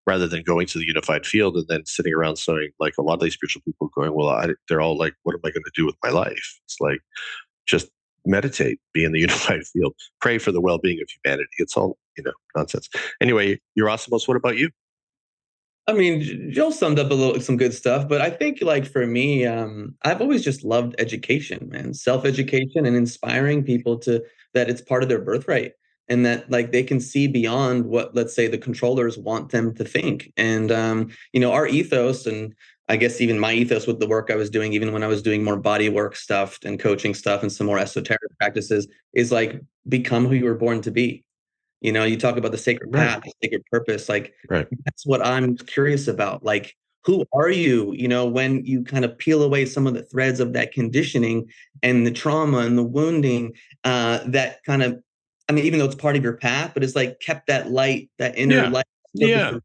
rather than going to the unified field and then sitting around saying, like a lot of these spiritual people going, well, they're all like, what am I going to do with my life? It's like, just meditate, be in the unified field, pray for the well-being of humanity. It's all, nonsense. Anyway, Yerasimos, what about you? I mean, Joel summed up some good stuff, but I think like for me, I've always just loved education, man, self-education and inspiring people that it's part of their birthright and that like they can see beyond what, let's say, the controllers want them to think. And, our ethos, and I guess even my ethos with the work I was doing, even when I was doing more body work stuff and coaching stuff and some more esoteric practices, is like become who you were born to be. You talk about the sacred path, the sacred purpose. Like, Right. that's what I'm curious about. Like, who are you, when you kind of peel away some of the threads of that conditioning and the trauma and the wounding, that kind of, I mean, even though it's part of your path, but it's like kept that light, that inner Yeah. light. Yeah.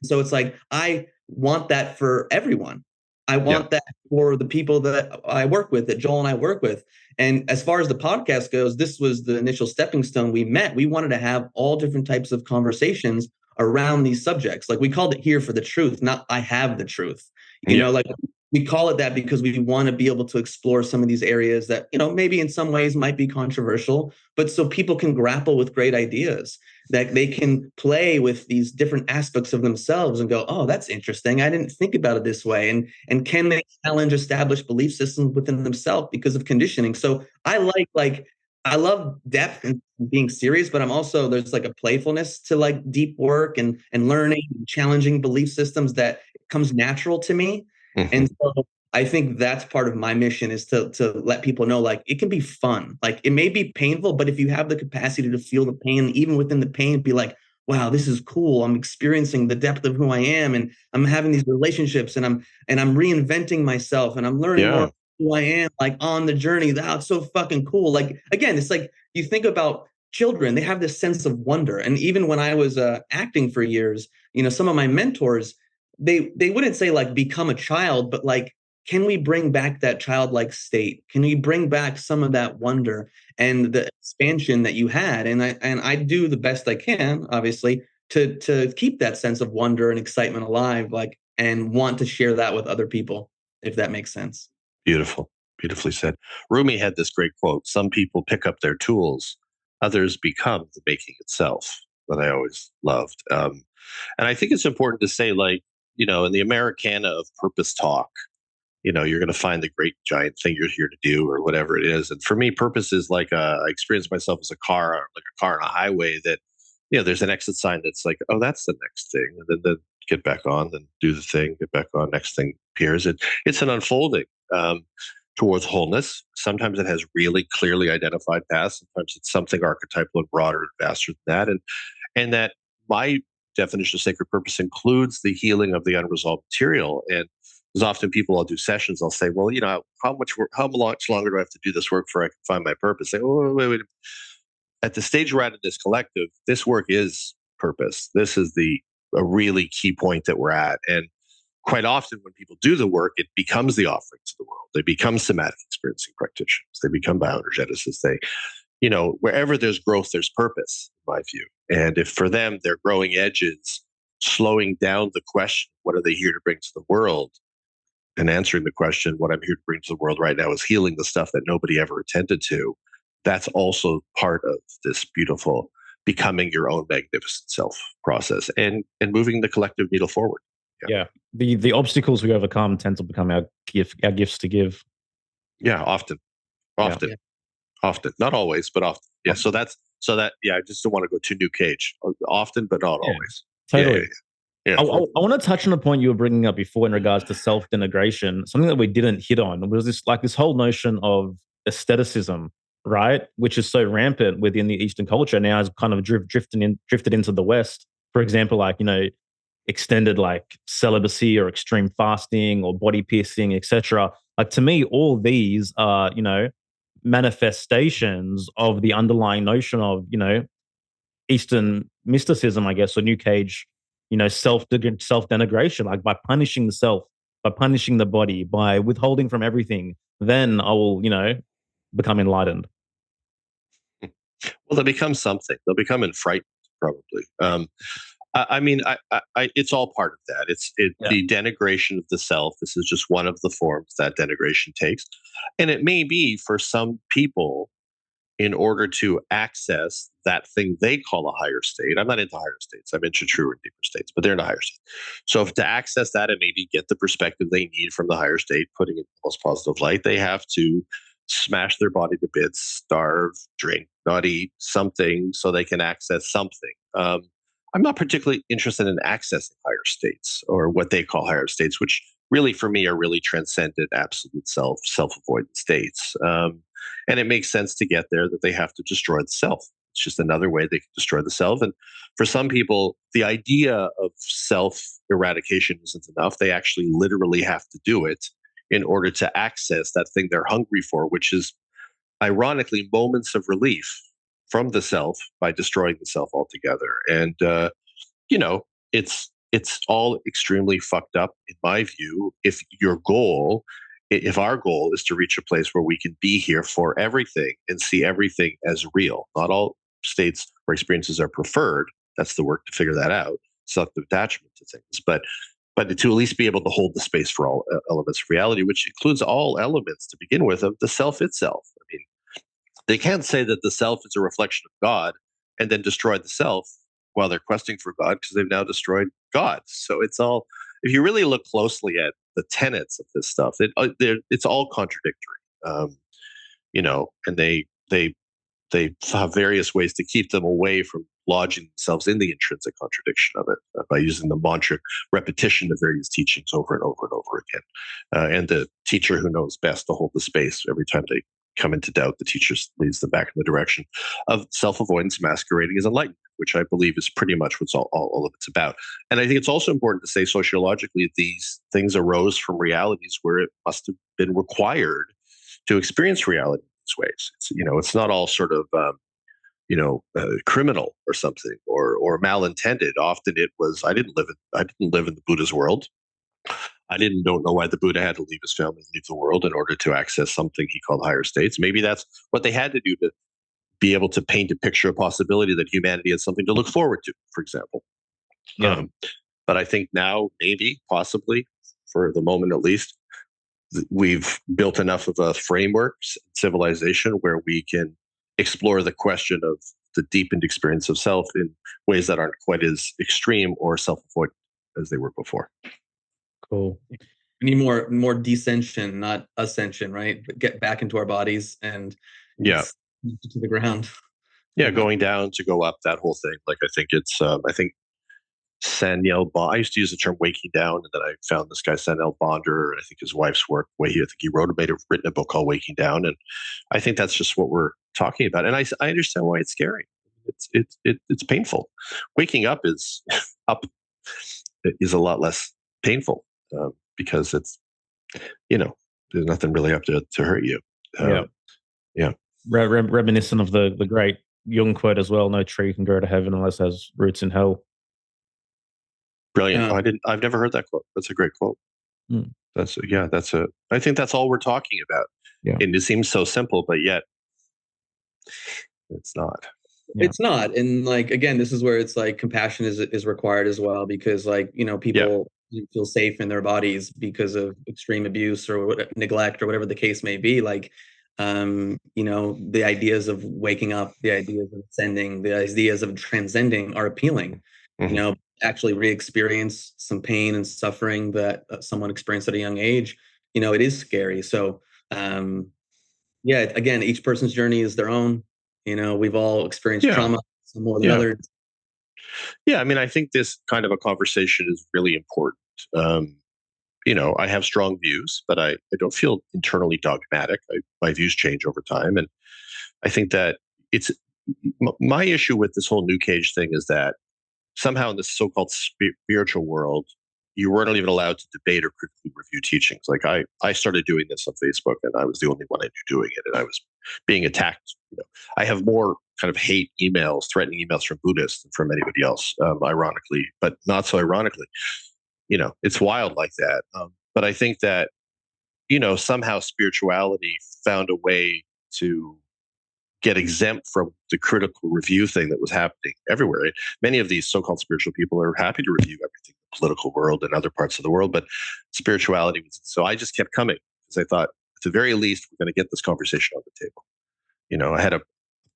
So it's like, I want that for everyone. I Yeah. want that for the people that I work with, that Joel and I work with. And as far as the podcast goes, this was the initial stepping stone. We met. We wanted to have all different types of conversations around these subjects. Like we called it Here for the Truth, not I Have the Truth. Yeah. Like we call it that because we want to be able to explore some of these areas that, maybe in some ways might be controversial, but so people can grapple with great ideas, that they can play with these different aspects of themselves and go, oh, that's interesting. I didn't think about it this way. And can they challenge established belief systems within themselves because of conditioning? So I love depth and being serious, but there's like a playfulness to like deep work and learning and challenging belief systems that comes natural to me. Mm-hmm. And so I think that's part of my mission, is to let people know, like, it can be fun. Like, it may be painful, but if you have the capacity to feel the pain, even within the pain, be like, wow, this is cool. I'm experiencing the depth of who I am, and I'm having these relationships, and I'm reinventing myself, and I'm learning more who I am, like, on the journey. That's so fucking cool. Like, again, it's like you think about children, they have this sense of wonder. And even when I was acting for years, some of my mentors, they wouldn't say like become a child, but like, can we bring back that childlike state? Can we bring back some of that wonder and the expansion that you had? And I do the best I can, obviously, to keep that sense of wonder and excitement alive, like, and want to share that with other people, if that makes sense. Beautiful. Beautifully said. Rumi had this great quote: some people pick up their tools, others become the making itself, that I always loved. And I think it's important to say, like, in the Americana of purpose talk, you're going to find the great giant thing you're here to do or whatever it is. And for me, purpose is like I experience myself as a car, like a car on a highway that, there's an exit sign that's like, oh, that's the next thing. And then get back on, then do the thing, get back on, next thing appears. It's an unfolding towards wholeness. Sometimes it has really clearly identified paths. Sometimes it's something archetypal and broader and vaster than that. And that my definition of sacred purpose includes the healing of the unresolved material. And there's often people, I'll do sessions, I'll say, well, how much longer do I have to do this work before I can find my purpose? Say, oh, wait. At the stage we're at in this collective, this work is purpose. This is a really key point that we're at. And quite often when people do the work, it becomes the offering to the world. They become somatic experiencing practitioners. They become bioenergeticists. Wherever there's growth, there's purpose, in my view. And if for them, their growing edges, slowing down the question, what are they here to bring to the world? And answering the question, what I'm here to bring to the world right now is healing the stuff that nobody ever attended to. That's also part of this beautiful becoming your own magnificent self process and moving the collective needle forward. Yeah. The obstacles we overcome tend to become our gifts to give. Yeah, often. Yeah. Often. Not always, but often. Yeah. So that, I just don't want to go too New Cage. Often, but not always. Totally. Yeah. I want to touch on a point you were bringing up before in regards to self-denigration. Something that we didn't hit on was this whole notion of aestheticism, right? Which is so rampant within the Eastern culture now, has kind of drifted into the West. For example, extended celibacy or extreme fasting or body piercing, etc. To me, all these are manifestations of the underlying notion of Eastern mysticism, I guess, or New Age, self-denigration, by punishing the self, by punishing the body, by withholding from everything, then I will, become enlightened. Well, they'll become something. They'll become frightened, probably. It's all part of that. The denigration of the self. This is just one of the forms that denigration takes. And it may be for some people, in order to access that thing they call a higher state. I'm not into higher states. I'm into truer and deeper states, but they're in a higher state. So if to access that and maybe get the perspective they need from the higher state, putting it in the most positive light, they have to smash their body to bits, starve, drink, not eat, something so they can access something. I'm not particularly interested in accessing higher states or what they call higher states, which really for me are really transcendent, absolute self-avoidant states. And it makes sense to get there that they have to destroy the self. It's just another way they can destroy the self. And for some people, the idea of self-eradication isn't enough. They actually literally have to do it in order to access that thing they're hungry for, which is ironically moments of relief from the self by destroying the self altogether. And, it's all extremely fucked up in my view. If our goal is to reach a place where we can be here for everything and see everything as real, not all states or experiences are preferred. That's the work to figure that out, selective attachment to things. But to at least be able to hold the space for all elements of reality, which includes all elements to begin with of the self itself. I mean, they can't say that the self is a reflection of God and then destroy the self while they're questing for God because they've now destroyed God. So it's all, if you really look closely at the tenets of this stuff, it's all contradictory. And they have various ways to keep them away from lodging themselves in the intrinsic contradiction of it by using the mantra repetition of various teachings over and over and over again. And the teacher who knows best to hold the space every time they come into doubt, the teacher leads them back in the direction of self-avoidance masquerading as enlightenment, which I believe is pretty much what's all of it's about. And I think it's also important to say sociologically, these things arose from realities where it must have been required to experience reality in these ways. It's not all sort of criminal or something or malintended. Often it was, I didn't live in the Buddha's world. I don't know why the Buddha had to leave his family and leave the world in order to access something he called higher states. Maybe that's what they had to do to be able to paint a picture of possibility that humanity has something to look forward to, for example. Yeah. But I think now, maybe, possibly, for the moment at least, we've built enough of a framework, civilization, where we can explore the question of the deepened experience of self in ways that aren't quite as extreme or self-avoidant as they were before. Cool. We need more descension, not ascension, right? But get back into our bodies and Yeah. to the ground. Yeah, going down to go up, that whole thing. Like, I think it's, I think Sanyel Bond. I used to use the term waking down, and then I found this guy Sanyel Bonder, and I think his wife's work. I think he written a book called Waking Down, and I think that's just what we're talking about. And I understand why it's scary. It's painful. Waking up is up is a lot less painful because it's there's nothing really up to hurt you. Yeah. Reminiscent of the great Jung quote as well. No tree can grow to heaven unless it has roots in hell. Brilliant. Yeah. I've never heard that quote. That's a great quote. Mm. I think that's all we're talking about. Yeah. And it seems so simple, but yet it's not. Yeah. It's not. And like, again, this is where it's like compassion is required as well, because like, people feel safe in their bodies because of extreme abuse or neglect or whatever the case may be. Like, the ideas of waking up, the ideas of ascending, the ideas of transcending are appealing. Mm-hmm. Actually re-experience some pain and suffering that someone experienced at a young age, it is scary. So, again, each person's journey is their own. We've all experienced trauma, some more than others. Yeah, I mean, I think this kind of a conversation is really important. I have strong views, but I don't feel internally dogmatic. My views change over time. And I think that my issue with this whole New Cage thing is that somehow in this so-called spiritual world, you weren't even allowed to debate or critically review teachings. Like I started doing this on Facebook, and I was the only one I knew doing it, and I was being attacked. I have more kind of hate emails, threatening emails from Buddhists than from anybody else, ironically, but not so ironically. It's wild like that. But I think that somehow spirituality found a way to get exempt from the critical review thing that was happening everywhere. Many of these so-called spiritual people are happy to review everything, the political world and other parts of the world, but spirituality was. So I just kept coming because I thought, at the very least, we're going to get this conversation on the table. I had a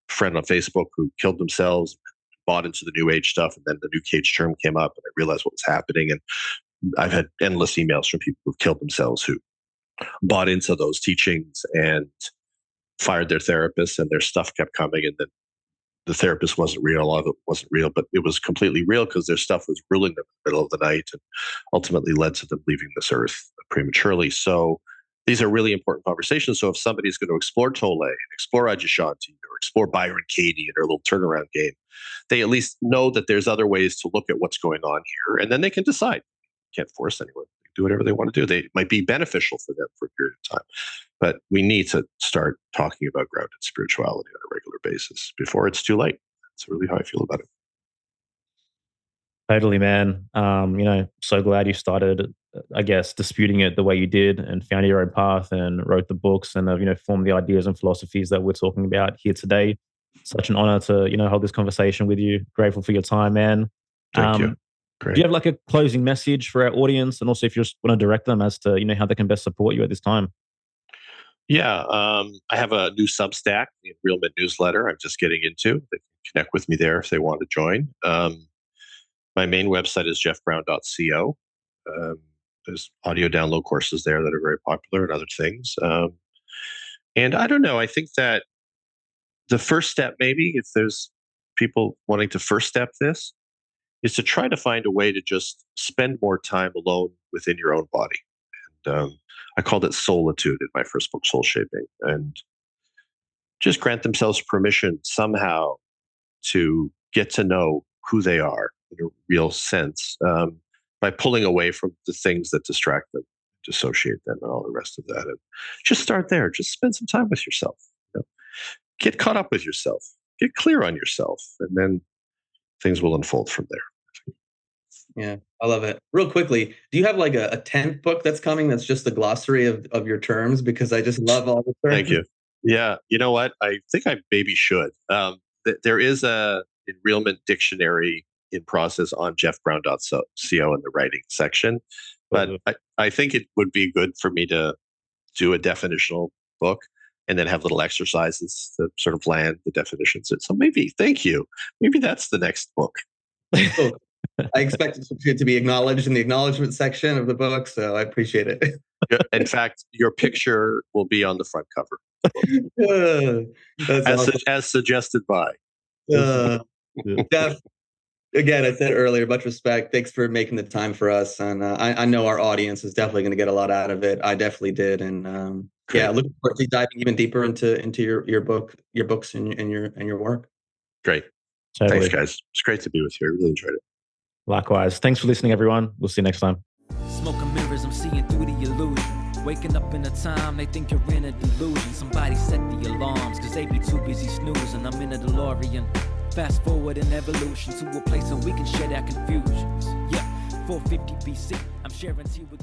friend on Facebook who killed themselves, bought into the New Age stuff, and then the New Cage term came up, and I realized what was happening. And I've had endless emails from people who've killed themselves who bought into those teachings and fired their therapist, and their stuff kept coming, and then the therapist wasn't real. A lot of it wasn't real, but it was completely real because their stuff was ruling them in the middle of the night and ultimately led to them leaving this earth prematurely. So these are really important conversations. So if somebody's going to explore Tolle and explore Adyashanti or explore Byron Katie and their little turnaround game, they at least know that there's other ways to look at what's going on here, and then they can decide. Can't force anyone. They do whatever they want to do. They might be beneficial for them for a period of time. But we need to start talking about grounded spirituality on a regular basis before it's too late. That's really how I feel about it. Totally, man. So glad you started, I guess, disputing it the way you did and found your own path and wrote the books and, formed the ideas and philosophies that we're talking about here today. Such an honor to, hold this conversation with you. Grateful for your time, man. Thank you. Great. Do you have like a closing message for our audience? And also if you just want to direct them as to, how they can best support you at this time? Yeah. I have a new Substack, the Real Men newsletter I'm just getting into. They can connect with me there if they want to join. My main website is jeffbrown.co. There's audio download courses there that are very popular and other things. And I don't know, I think that the first step, maybe if there's people wanting to first step this, is to try to find a way to just spend more time alone within your own body. And I called it solitude in my first book, Soul Shaping, and just grant themselves permission somehow to get to know who they are in a real sense by pulling away from the things that distract them, dissociate them, and all the rest of that. And just start there. Just spend some time with yourself. Get caught up with yourself. Get clear on yourself, and then things will unfold from there. Yeah, I love it. Real quickly, do you have like a 10th book that's coming that's just the glossary of your terms? Because I just love all the terms. Thank you. Yeah, you know what? I think I maybe should. There is a enrealment dictionary in process on jeffbrown.co in the writing section. But I think it would be good for me to do a definitional book and then have little exercises to sort of land the definitions. So maybe, thank you. Maybe that's the next book. Cool. I expect it to be acknowledged in the acknowledgement section of the book, so I appreciate it. In fact, your picture will be on the front cover, That's awesome. as suggested by. Jeff, again, I said earlier, much respect. Thanks for making the time for us, and I know our audience is definitely going to get a lot out of it. I definitely did, and yeah, looking forward to diving even deeper into your books and your work. Great. Totally. Thanks, guys. It's great to be with you. I really enjoyed it. Likewise. Thanks for listening, everyone. We'll see you next time. Smoke and mirrors, I'm seeing through the illusion. Waking up in a time, they think you're in a delusion. Somebody set the alarms, cause they be too busy snoozing. I'm in a DeLorean. Fast forward in evolution to a place where we can share our confusions. Yeah, 450 BC, I'm sharing tea with